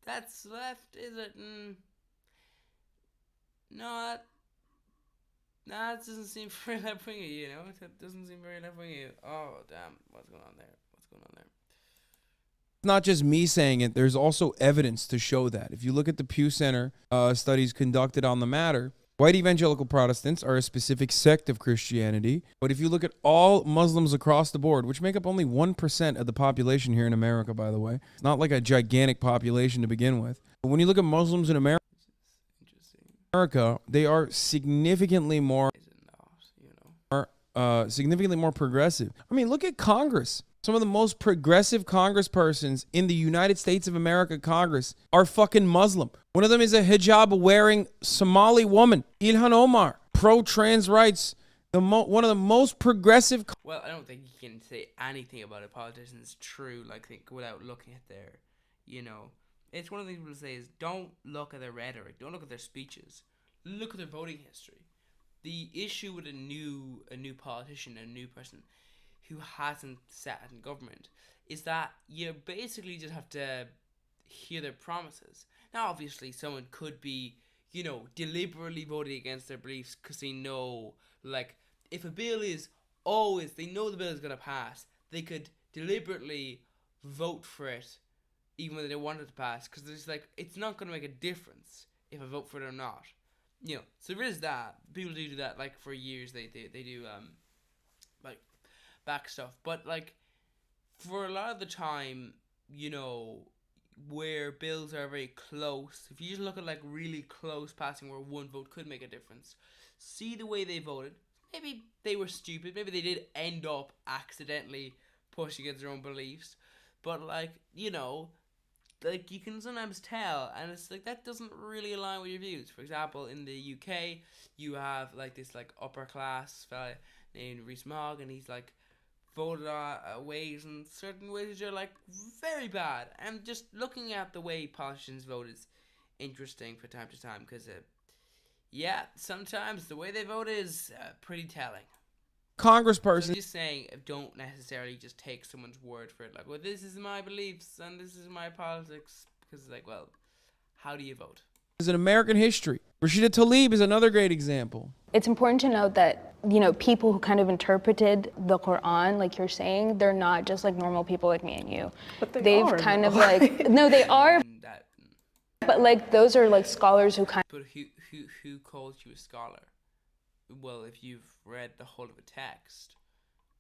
That's left, is it? No, that doesn't seem very left wingy. That doesn't seem very left wingy. Oh damn, what's going on there? It's not just me saying it. There's also evidence to show that. If you look at the Pew Center studies conducted on the matter, white evangelical Protestants are a specific sect of Christianity. But if you look at all Muslims across the board, which make up only 1% of the population here in America, by the way, it's not like a gigantic population to begin with. But when you look at Muslims in America, they are significantly more progressive. I mean, look at Congress. Some of the most progressive congresspersons in the United States of America Congress are fucking Muslim. One of them is a hijab-wearing Somali woman, Ilhan Omar, pro-trans rights, one of the most progressive. Well, I don't think you can say anything about a politician's true, without looking at their, It's one of the things people say is don't look at their rhetoric, don't look at their speeches, look at their voting history. The issue with a new politician, a new person who hasn't sat in government, is that you basically just have to hear their promises. Now, obviously, someone could be, deliberately voting against their beliefs because they know, if a bill is they know the bill is going to pass, they could deliberately vote for it even when they don't want it to pass, because it's not going to make a difference if I vote for it or not. So there is that. People do that, for years, they do, back stuff. But, for a lot of the time, where bills are very close, if you just look at, really close passing where one vote could make a difference, see the way they voted. Maybe they were stupid. Maybe they did end up accidentally pushing against their own beliefs. But, you can sometimes tell, and it's that doesn't really align with your views. For example, in the UK, you have this upper class fella named Rees Mogg, and he's voted ways in certain ways which are very bad. And just looking at the way politicians vote is interesting from time to time, because sometimes the way they vote is pretty telling. Congressperson. So I'm just saying, don't necessarily just take someone's word for it. Well, this is my beliefs and this is my politics. Because well, how do you vote? Is in American history. Rashida Tlaib is another great example. It's important to note that, people who kind of interpreted the Quran, like you're saying, they're not just normal people like me and you. But They've are, kind though. of no, they are. But those are scholars who kind But who calls you a scholar? Well, if you've read the whole of a text.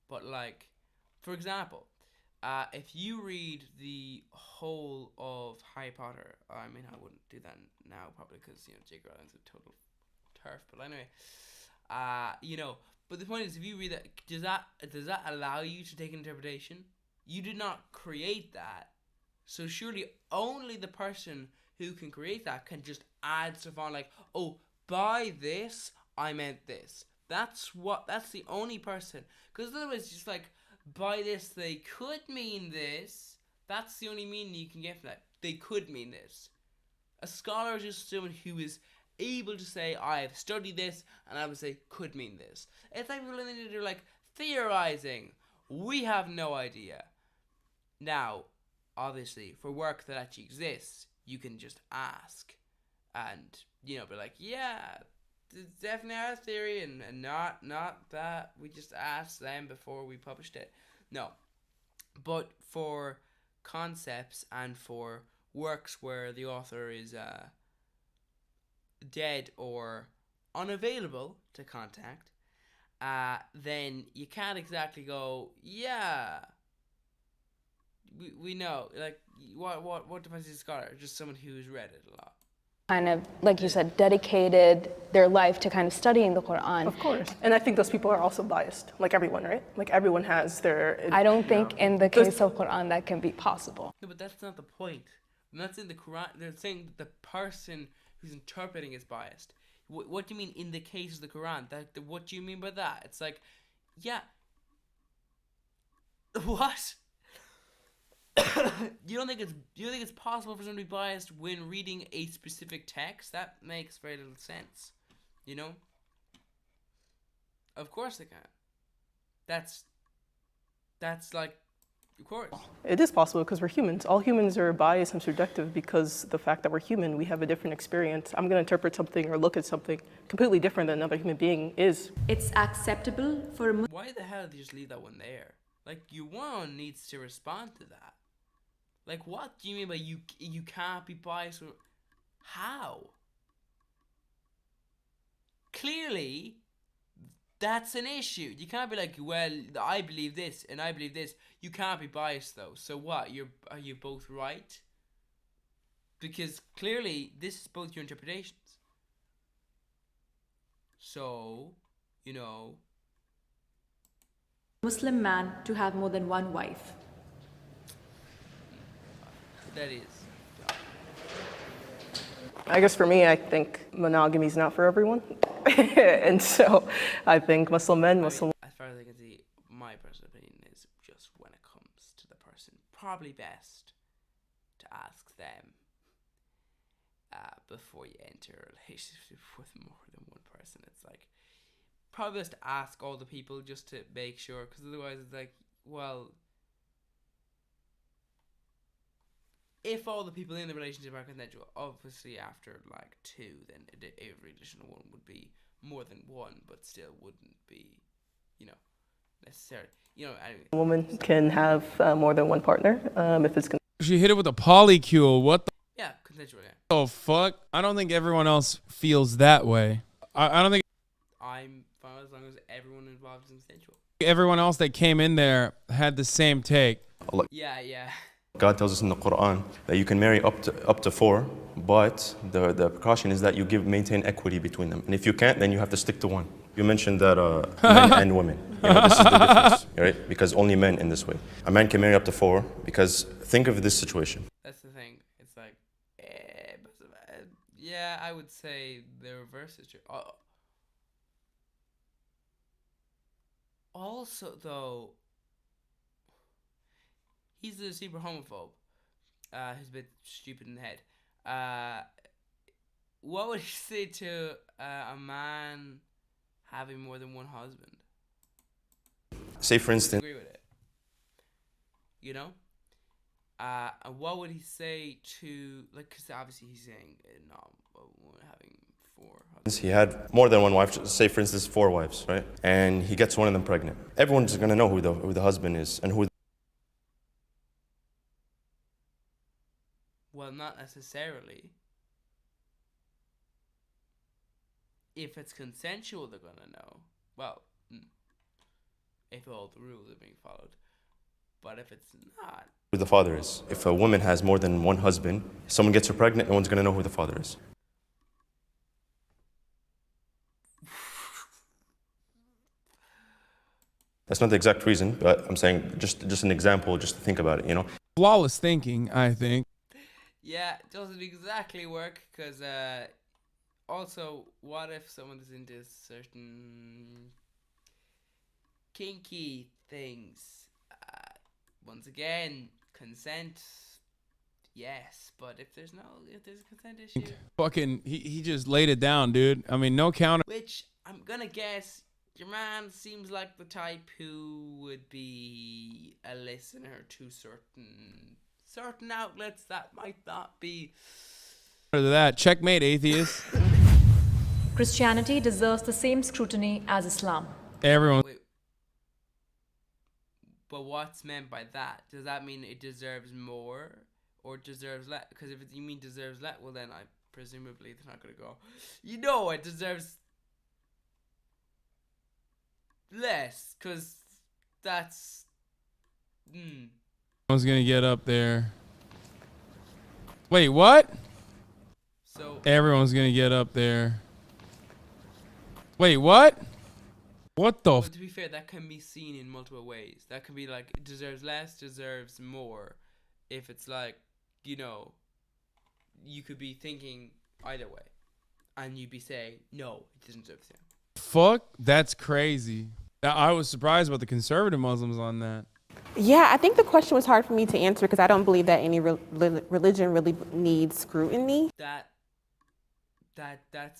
But for example, if you read the whole of Harry Potter, I mean, I wouldn't do that now probably because J.K. Rowling's a total turf. But anyway, but the point is, if you read that, does that allow you to take interpretation? You did not create that, so surely only the person who can create that can just add stuff on, oh, by this I meant this. That's the only person. Because otherwise, just by this they could mean this. That's the only meaning you can get from that. They could mean this. A scholar is just someone who is able to say, I have studied this, and I would say could mean this. It's people in there, theorizing. We have no idea. Now, obviously, for work that actually exists, you can just ask and, you know, be like, yeah, it's definitely our theory, and not that we just asked them before we published it. No. But for concepts and for works where the author is dead or unavailable to contact, then you can't exactly go, yeah, we know. Like, what defines a scholar? Just someone who's read it a lot. Kind of, like you said, dedicated their life to kind of studying the Quran. Of course. And I think those people are also biased, like everyone, right? Like everyone has their... I don't think in the case of Quran that can be possible. No, but that's not the point. I'm not saying the Quran. They're saying the person who's interpreting is biased. What do you mean in the case of the Quran? What do you mean by that? It's like, yeah. What? You don't think it's possible for someone to be biased when reading a specific text? That makes very little sense. You know? Of course they can. That's like, of course. It is possible because we're humans. All humans are biased and subjective because the fact that we're human, we have a different experience. I'm going to interpret something or look at something completely different than another human being is. It's acceptable for a Why the hell did you just leave that one there? Like, one needs to respond to that. Like, what do you mean by you can't be biased? How? Clearly, that's an issue. You can't be like, well, I believe this and I believe this. You can't be biased though. So what? Are you both right? Because clearly, this is both your interpretations. So, you know, Muslim man to have more than one wife. that is. I guess for me, I think monogamy is not for everyone. And so I think Muslim men, Muslim... As far as I can see, my personal opinion is just when it comes to the person, probably best to ask them before you enter a relationship with more than one person. It's like, probably best to ask all the people just to make sure, because otherwise it's like, well, if all the people in the relationship are consensual, obviously after like 2, then every additional one would be more than one, but still wouldn't be, you know, necessary. You know, anyway. A woman can have more than one partner if it's... She hit it with a polycule. What the Yeah, consensual, yeah. fuck? I don't think everyone else feels that way. I don't think I'm fine as long as everyone involved is consensual. everyone else that came in there had the same take. Yeah. God tells us in the Quran that you can marry up to 4, but the precaution is that you maintain equity between them. And if you can't, then you have to stick to 1. You mentioned that men and women. You know, this is the difference, right? Because only men in this way. A man can marry up to 4 because think of this situation. That's the thing. It's like, yeah, I would say the reverse is true. Also, though, he's a super homophobe. Who's a bit stupid in the head. What would he say to a man having more than one husband? Say, for instance, Agree with it. You know? And what would he say to, like, because obviously he's saying no, having 4 husbands. he had more than one wife, say for instance 4 wives, right? And he gets one of them pregnant. Everyone's gonna know who the husband is and who. Well, not necessarily. If it's consensual, they're gonna know. Well, if all the rules are being followed. But if it's not, Who the father is. If a woman has more than one husband, someone gets her pregnant, no one's gonna know who the father is. That's not the exact reason, but I'm saying just an example, just to think about it, you know. Flawless thinking, I think. yeah, it doesn't exactly work, because also, what if someone is into certain kinky things? Once again, consent, yes, but if there's a consent issue, Fucking, he just laid it down, dude. I mean, no counter. which I'm gonna guess your man seems like the type who would be a listener to certain outlets that might not be. After that, checkmate, atheist. Christianity deserves the same scrutiny as Islam. Everyone. Wait, but what's meant by that? Does that mean it deserves more or deserves less? Because if you mean deserves less, well then I presumably it's not gonna go. You know, it deserves less, because that's. Everyone's gonna get up there. Wait, what? So Everyone's gonna get up there. Wait, what? What the? But to be fair, that can be seen in multiple ways. That can be like, it deserves less, deserves more. If it's like, you know, you could be thinking either way. And you'd be saying, no, it doesn't deserve the same. Fuck? That's crazy. I was surprised about the conservative Muslims on that. Yeah, I think the question was hard for me to answer because I don't believe that any religion really needs scrutiny. That's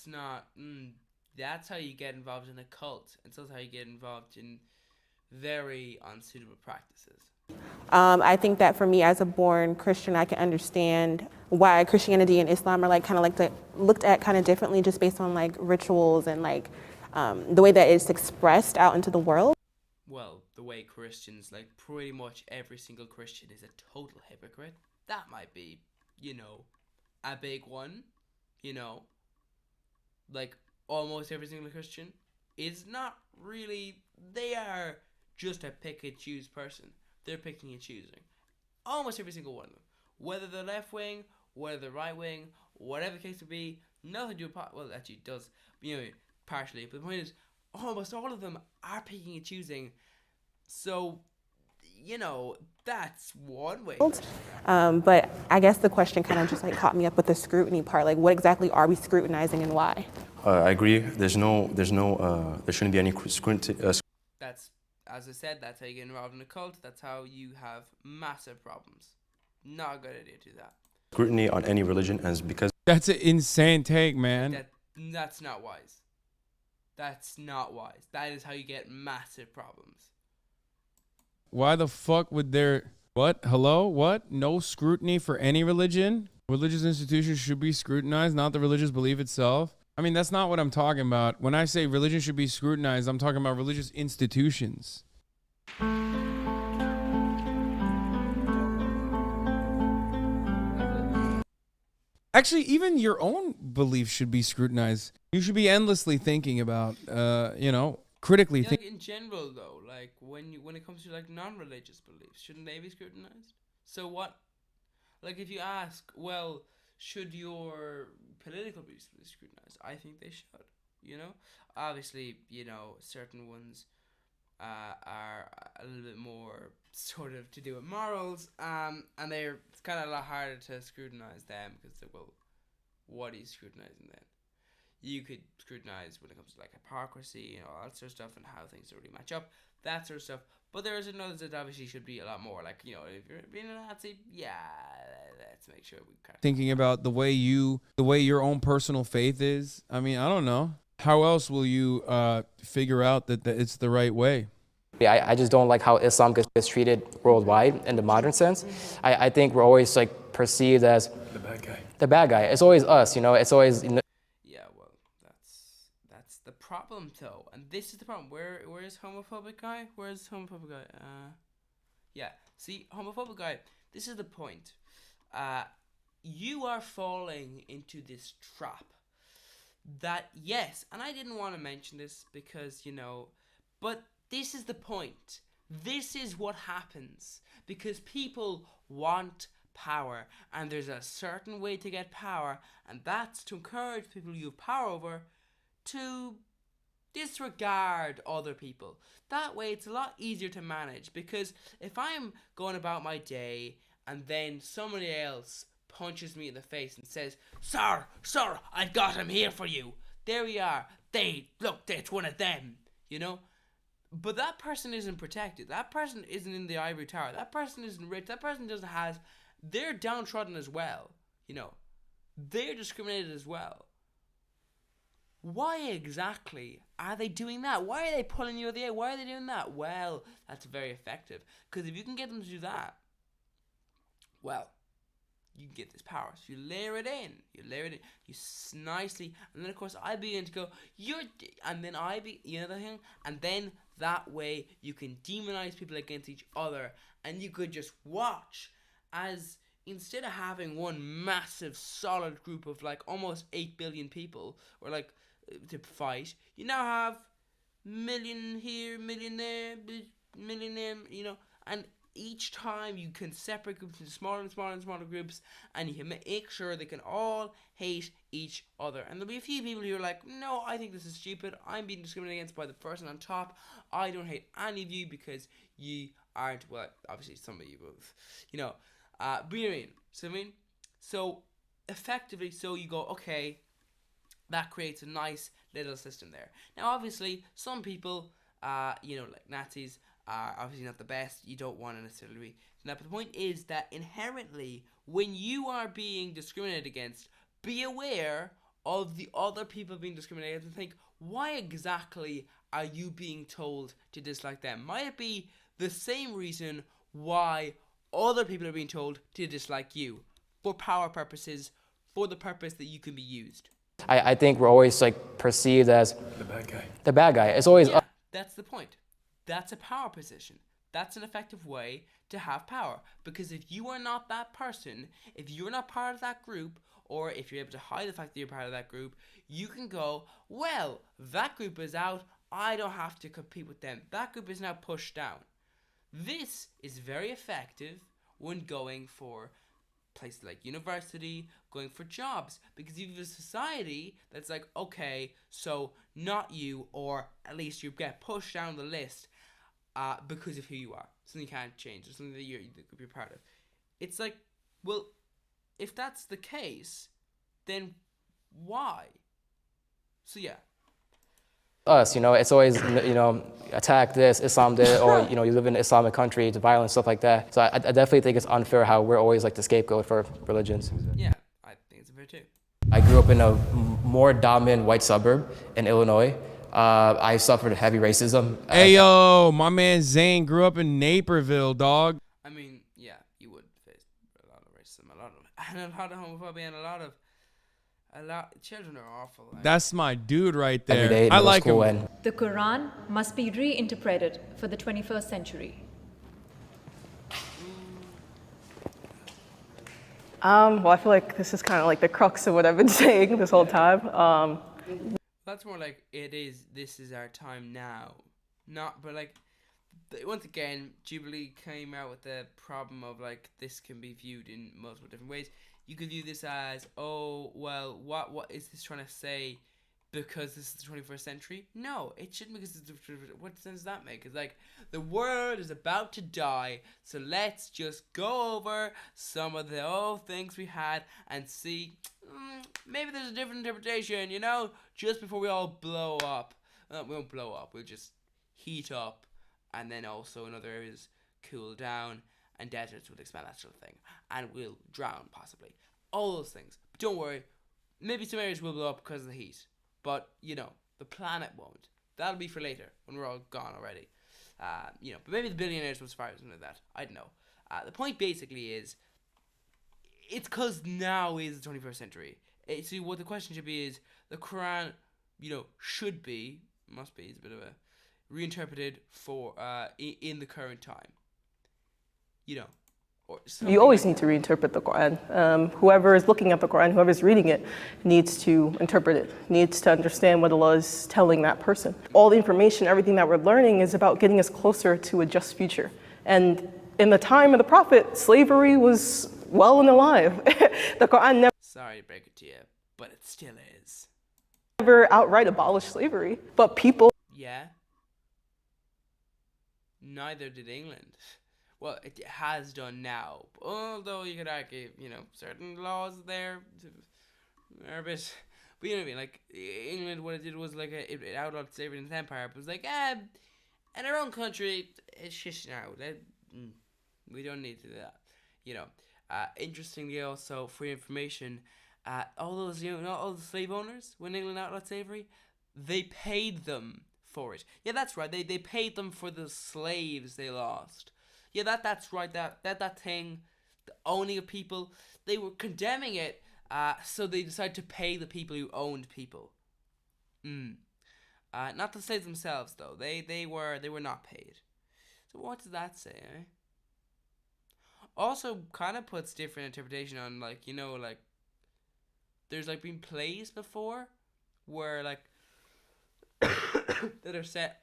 not. That's how you get involved in a cult. It's also how you get involved in very unsuitable practices. I think that for me as a born Christian, I can understand why Christianity and Islam are looked at kind of differently just based on like rituals and like the way that it's expressed out into the world. Well, the way Christians, like pretty much every single Christian is a total hypocrite. That might be, you know, a big one, you know. Like almost every single Christian is not really, they are just a pick and choose person. They're picking and choosing. Almost every single one of them. Whether they're left wing, whether they're right wing, whatever the case may be, nothing to do with, well, actually it does, you know, partially. But the point is, almost all of them are picking and choosing. So, you know, that's one way. But I guess the question kind of just like caught me up with the scrutiny part. Like, what exactly are we scrutinizing and why? I agree. There shouldn't be any scrutiny. That's, as I said, that's how you get involved in a cult. That's how you have massive problems. Not a good idea to do that. Scrutiny on any religion, as because That's an insane take, man. That's not wise. That's not wise. That is how you get massive problems. Why the fuck would there... What? Hello? What? No scrutiny for any religion? Religious institutions should be scrutinized, not the religious belief itself. I mean, that's not what I'm talking about. When I say religion should be scrutinized, I'm talking about religious institutions. Actually, even your own beliefs should be scrutinized. You should be endlessly thinking about, you know, critically Yeah, think. like in general, though, like when it comes to like non-religious beliefs, shouldn't they be scrutinized? So what? Like if you ask, well, should your political beliefs be scrutinized? I think they should. You know, obviously, you know, certain ones are a little bit more sort of to do with morals, and it's kind of a lot harder to scrutinize them because well, what are you scrutinizing then? You could scrutinize when it comes to like hypocrisy and all that sort of stuff and how things don't really match up, that sort of stuff. But there's another that obviously should be a lot more like, you know, if you're being a Nazi, yeah, let's make sure we kind of Thinking about the way your own personal faith is. I mean, I don't know. How else will you figure out that it's the right way? I just don't like how Islam gets treated worldwide in the modern sense. I think we're always like perceived as The bad guy. the bad guy. It's always us, you know. It's always Yeah, well, that's the problem though, and this is the problem. Where is homophobic guy? Where's homophobic guy? Yeah. See, homophobic guy. This is the point. You are falling into this trap. That yes, and I didn't want to mention this because you know, but this is the point. This is what happens because people want power, and there's a certain way to get power, and that's to encourage people you have power over to disregard other people. That way it's a lot easier to manage, because if I'm going about my day and then somebody else punches me in the face and says, Sir, I've got him here for you. There we are. Look, it's one of them, you know? But that person isn't protected. That person isn't in the ivory tower. That person isn't rich. That person doesn't have... They're downtrodden as well, you know? They're discriminated as well. why exactly are they doing that? Why are they pulling you out of the air? Why are they doing that? Well, that's very effective. Because if you can get them to do that, well, you get this power. So you layer it in. You nicely, and then of course I begin to go, and then you know the thing, and then that way you can demonize people against each other, and you could just watch as instead of having one massive solid group of like almost 8 billion people, or like to fight, you now have million here, million there, million there, and each time you can separate groups into smaller and smaller and smaller groups, and you can make sure they can all hate each other. And there'll be a few people who are like, no, I think this is stupid. I'm being discriminated against by the person on top. I don't hate any of you because you aren't, well, obviously some of you both, but you know what I mean? So effectively, so you go, okay, that creates a nice little system there. Now, obviously, some people, like Nazis, are obviously not the best. You don't want to necessarily be. But the point is that inherently, when you are being discriminated against, be aware of the other people being discriminated against and think, why exactly are you being told to dislike them? Might it be the same reason why other people are being told to dislike you? For power purposes, for the purpose that you can be used. I think we're always like perceived as The bad guy. the bad guy. It's always Yeah, that's the point. That's a power position. That's an effective way to have power. Because if you are not that person, if you're not part of that group, or if you're able to hide the fact that you're part of that group, you can go, well, that group is out, I don't have to compete with them. That group is now pushed down. This is very effective when going for places like university, going for jobs, because you have a society that's like, okay, so not you, or at least you get pushed down the list because of who you are, something you can't change, or something that you're part of. It's like, well, if that's the case, then why? So yeah. us, it's always, attack this, Islam did, or, you live in an Islamic country, it's violence, stuff like that. So I definitely think it's unfair how we're always like the scapegoat for religions. Yeah, I think it's fair too. I grew up in a more dominant white suburb in Illinois. I suffered heavy racism. Hey, yo, my man Zane grew up in Naperville, dog. I mean, yeah, you would face a lot of racism, a lot of homophobia, and a lot children are awful. That's my dude right Every there. day in I middle like school him. and The Quran must be reinterpreted for the 21st century. Well, I feel like this is kind of like the crux of what I've been saying this whole time. That's more like this is our time now. But like, once again, Jubilee came out with the problem of like, this can be viewed in multiple different ways. You could view this as, oh, well, what is this trying to say? Because this is the 21st century? No, it shouldn't, because what sense does that make? It's like, the world is about to die, so let's just go over some of the old things we had and see, maybe there's a different interpretation, just before we all blow up. We won't blow up, we'll just heat up, and then also in other areas cool down, and deserts will expand, that sort of thing, and we'll drown possibly. All those things. But don't worry, maybe some areas will blow up because of the heat. But, the planet won't. That'll be for later, when we're all gone already. But maybe the billionaires will survive, something like that. I don't know. The point basically is, it's because now is the 21st century. See, what the question should be is, the Quran, must be, it's a bit of a, reinterpreted for, in the current time. You always need to reinterpret the Quran. Whoever is looking at the Quran, whoever is reading it, needs to interpret it, needs to understand what Allah is telling that person. All the information, everything that we're learning is about getting us closer to a just future. And in the time of the Prophet, slavery was well and alive. The Quran Sorry to break it to you, but it still is. never outright abolished slavery, but people. Yeah. Neither did England. Well, it has done now. Although you could argue, certain laws there are a bit. But you know what I mean? Like, England, what it did was like it outlawed slavery in its empire. But it was like, in our own country, it's shish now. We don't need to do that. Interestingly, also, for your information, All those, all the slave owners, when England outlawed slavery, they paid them for it. Yeah, that's right. They paid them for the slaves they lost. Yeah, that's right. That thing, the owning of people, they were condemning it. So they decided to pay the people who owned people. Not the slaves themselves though. They were not paid. So what does that say? Eh? Also, kind of puts different interpretation on, like, like there's like been plays before where like that are set.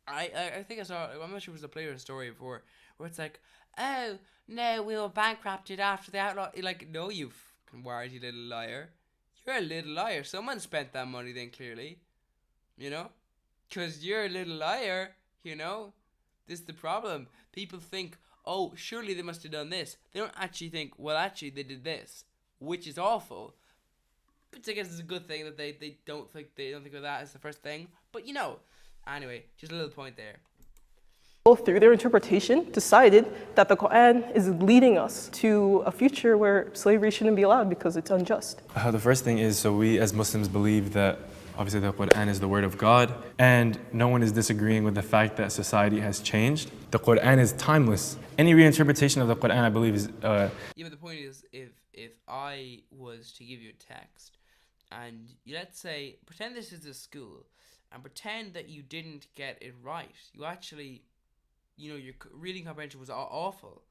I think I saw. I'm not sure if it was a play or a story before where it's like, oh no, we were bankrupted after the outlaw. Like, no, you fucking wordy little liar. You're a little liar. Someone spent that money then, clearly. Because you're a little liar. This is the problem. People think, oh, surely they must have done this. They don't actually think, well, actually they did this, which is awful. But I guess it's a good thing that they don't think of that as the first thing. But anyway, just a little point there. Through their interpretation, decided that the Quran is leading us to a future where slavery shouldn't be allowed because it's unjust. The first thing is, so we as Muslims believe that obviously the Quran is the word of God, and no one is disagreeing with the fact that society has changed. The Quran is timeless. Any reinterpretation of the Quran, I believe, is... Yeah, but the point is, if I was to give you a text, and let's say, pretend this is a school, and pretend that you didn't get it right. You actually... your reading comprehension was awful,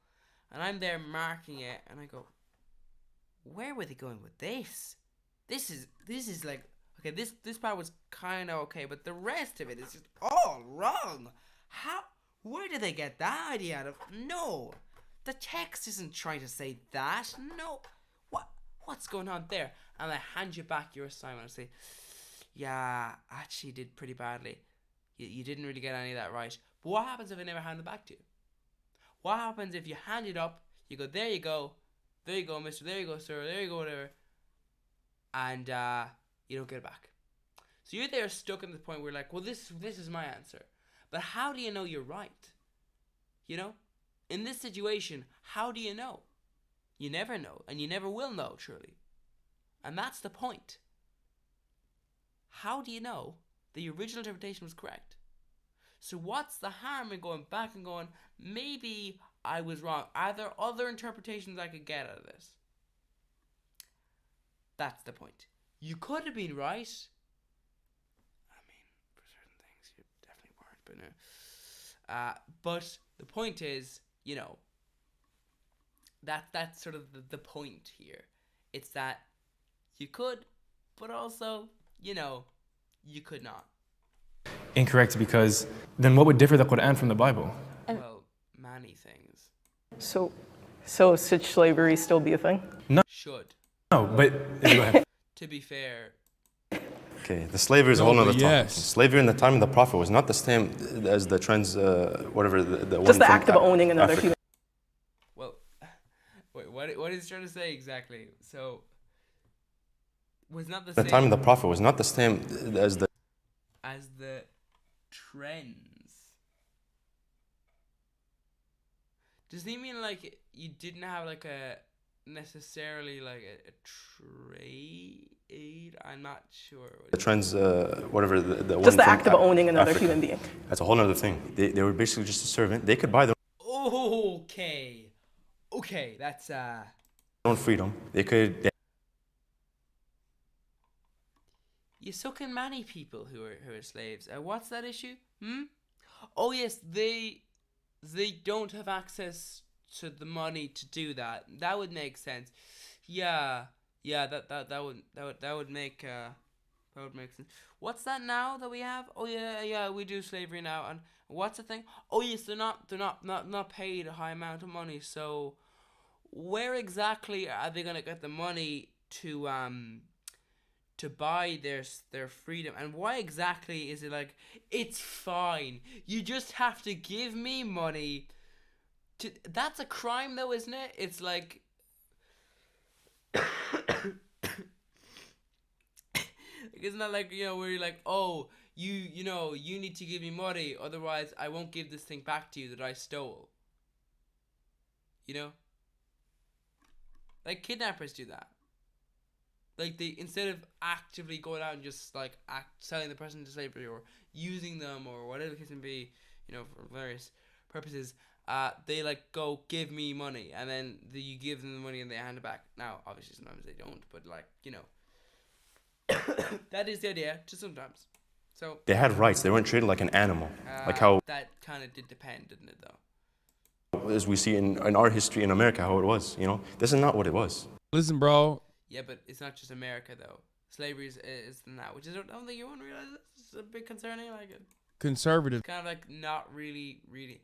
and I'm there marking it, and I go, where were they going with this? This is like, okay, this part was kind of okay, but the rest of it is just all wrong. Where did they get that idea out of? No, the text isn't trying to say that. No, what's going on there? And I hand you back your assignment and say, yeah, actually did pretty badly. You didn't really get any of that right. But what happens if I never hand it back to you? What happens if you hand it up, you go, there you go, mister, there you go, sir, there you go, whatever, and you don't get it back. So you're there stuck in the point where you're like, well, this is my answer. But how do you know you're right? In this situation, how do you know? You never know, and you never will know, truly. And that's the point. How do you know the original interpretation was correct? So what's the harm in going back and going, maybe I was wrong? Are there other interpretations I could get out of this? That's the point. You could have been right. I mean, for certain things, you definitely weren't. But no. But the point is, that's sort of the point here. It's that you could, but also, you could not. Incorrect, because then what would differ the Quran from the Bible? Well, many things. So should slavery still be a thing? No. Should. No, but go ahead. To be fair. Okay, the slavery is a whole other topic. Slavery in the time of the Prophet was not the same as the trends, whatever the just the act of owning another human. Well, wait, what is he trying to say exactly? So, was not the same. The time of the Prophet was not the same as the trends. Does he mean like you didn't have like a necessarily like a trade? I'm not sure. The trends, whatever the just the act of owning another human being. That's a whole other thing. They were basically just a servant. They could buy their okay, that's own freedom. They could. You so can many people who are slaves. What's that issue? Oh yes, they don't have access to the money to do that. That would make sense. Yeah. That would make sense. What's that now that we have? Oh yeah, we do slavery now. And what's the thing? Oh yes, they're not paid a high amount of money. So where exactly are they gonna get the money to buy their freedom? And why exactly is it like, it's fine, you just have to give me money to... That's a crime though, isn't it? It's like isn't that like, where you're like, oh, you need to give me money, otherwise I won't give this thing back to you that I stole. Like kidnappers do that. Like they, instead of actively going out and just like selling the person into slavery or using them or whatever the case may be, you know, for various purposes, they like go give me money, and then you give them the money and they hand it back. Now, obviously, sometimes they don't, but like, you know, that is the idea. Just sometimes. So They had rights. They weren't treated like an animal, like how, that kind of did depend, didn't it? Though. as we see in our history in America, how it was. You know, this is not what it was. Listen, bro. Yeah, but it's not just America though. Slavery is than that, which is, I don't think you won't realize it's a bit concerning. Like it. Conservative. It's kind of like not really. You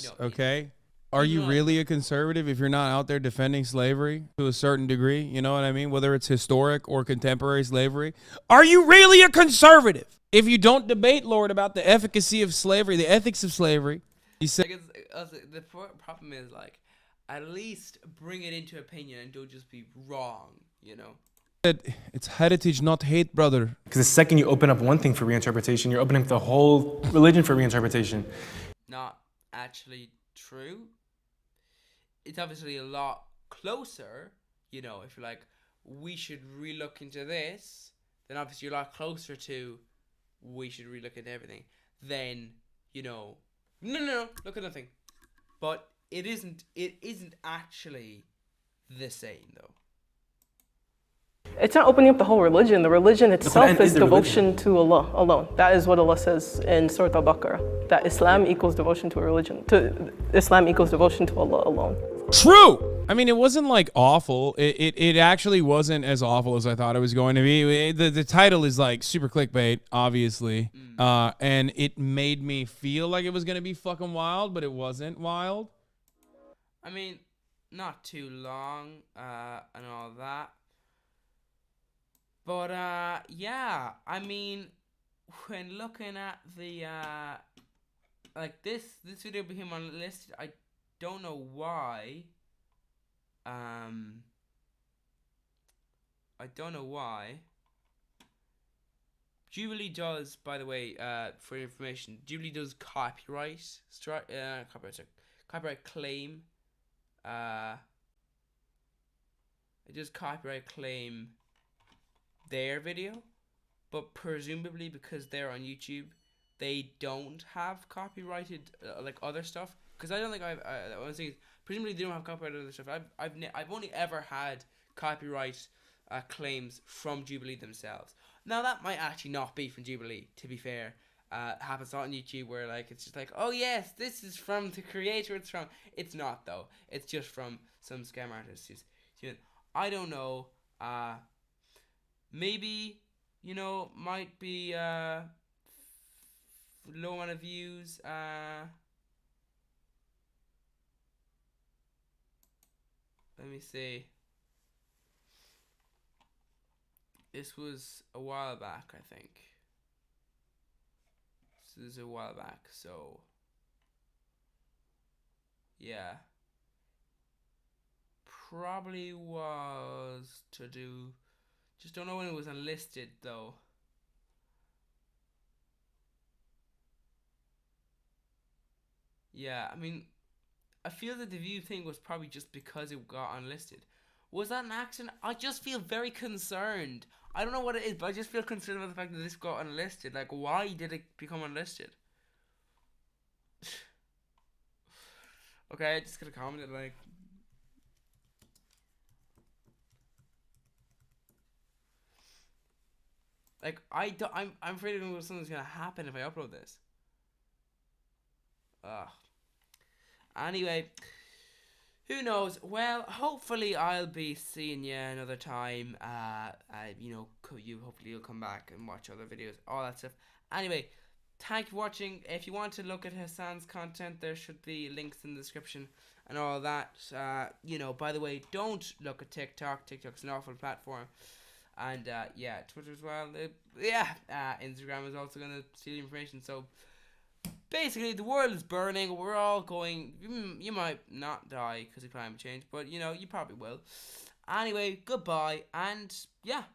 know, Okay. Are you really a conservative if you're not out there defending slavery to a certain degree? You know what I mean? Whether it's historic or contemporary slavery. Are you really a conservative if you don't debate, Lord, about the efficacy of slavery, the ethics of slavery? You say, like the problem is like, at least bring it into opinion and don't just be wrong. You know. it's heritage, not hate, brother. Because the second you open up one thing for reinterpretation, you're opening up the whole religion for reinterpretation. Not actually true. It's obviously a lot closer. You know, if you're like, we should relook into this, then obviously you're a lot closer to we should relook into everything. Then, you know, no, look at nothing. But it isn't actually the same though. It's not opening up the whole religion. The religion itself end is is the devotion to Allah alone. That is what Allah says in Surah Al-Baqarah. That Islam equals devotion to a religion. Islam equals devotion to Allah alone. True. I mean, it wasn't like awful. It actually wasn't as awful as I thought it was going to be. The title is like super clickbait, obviously. And it made me feel like it was going to be fucking wild, but it wasn't wild. I mean, not too long and all that. But yeah, I mean, when looking at the like this video became unlisted, I don't know why. I don't know why. Jubilee does, by the way, for information, Jubilee does copyright claim. It does copyright claim their video, but presumably because they're on YouTube, they don't have copyrighted like other stuff. Because I don't think I was thinking, presumably they don't have copyrighted other stuff. I've only ever had copyright claims from Jubilee themselves. Now that might actually not be from Jubilee, to be fair. Happens a lot on YouTube where like it's just like, oh yes, this is from the creator. It's not though. It's just from some scam artist who's, I don't know. Maybe, you know, might be low amount of views. Let me see. This was a while back, I think. This is a while back, so yeah. Probably was to do. Just don't know when it was unlisted though. Yeah, I mean, I feel that the view thing was probably just because it got unlisted. Was that an accident? I just feel very concerned. I don't know what it is, but I just feel concerned about the fact that this got unlisted. Like, why did it become unlisted? Okay, I just gotta comment it like. Like, I'm afraid of something's gonna happen if I upload this. Ugh. Anyway, who knows? Well, hopefully I'll be seeing you another time. You know, hopefully you'll come back and watch other videos, all that stuff. Anyway, thank you for watching. If you want to look at Hasan's content, there should be links in the description and all that. You know, by the way, don't look at TikTok. TikTok's an awful platform. And yeah, Twitter as well. Instagram is also going to steal information. So basically, the world is burning. We're all going. You might not die because of climate change, but you know, you probably will. Anyway, goodbye, and yeah.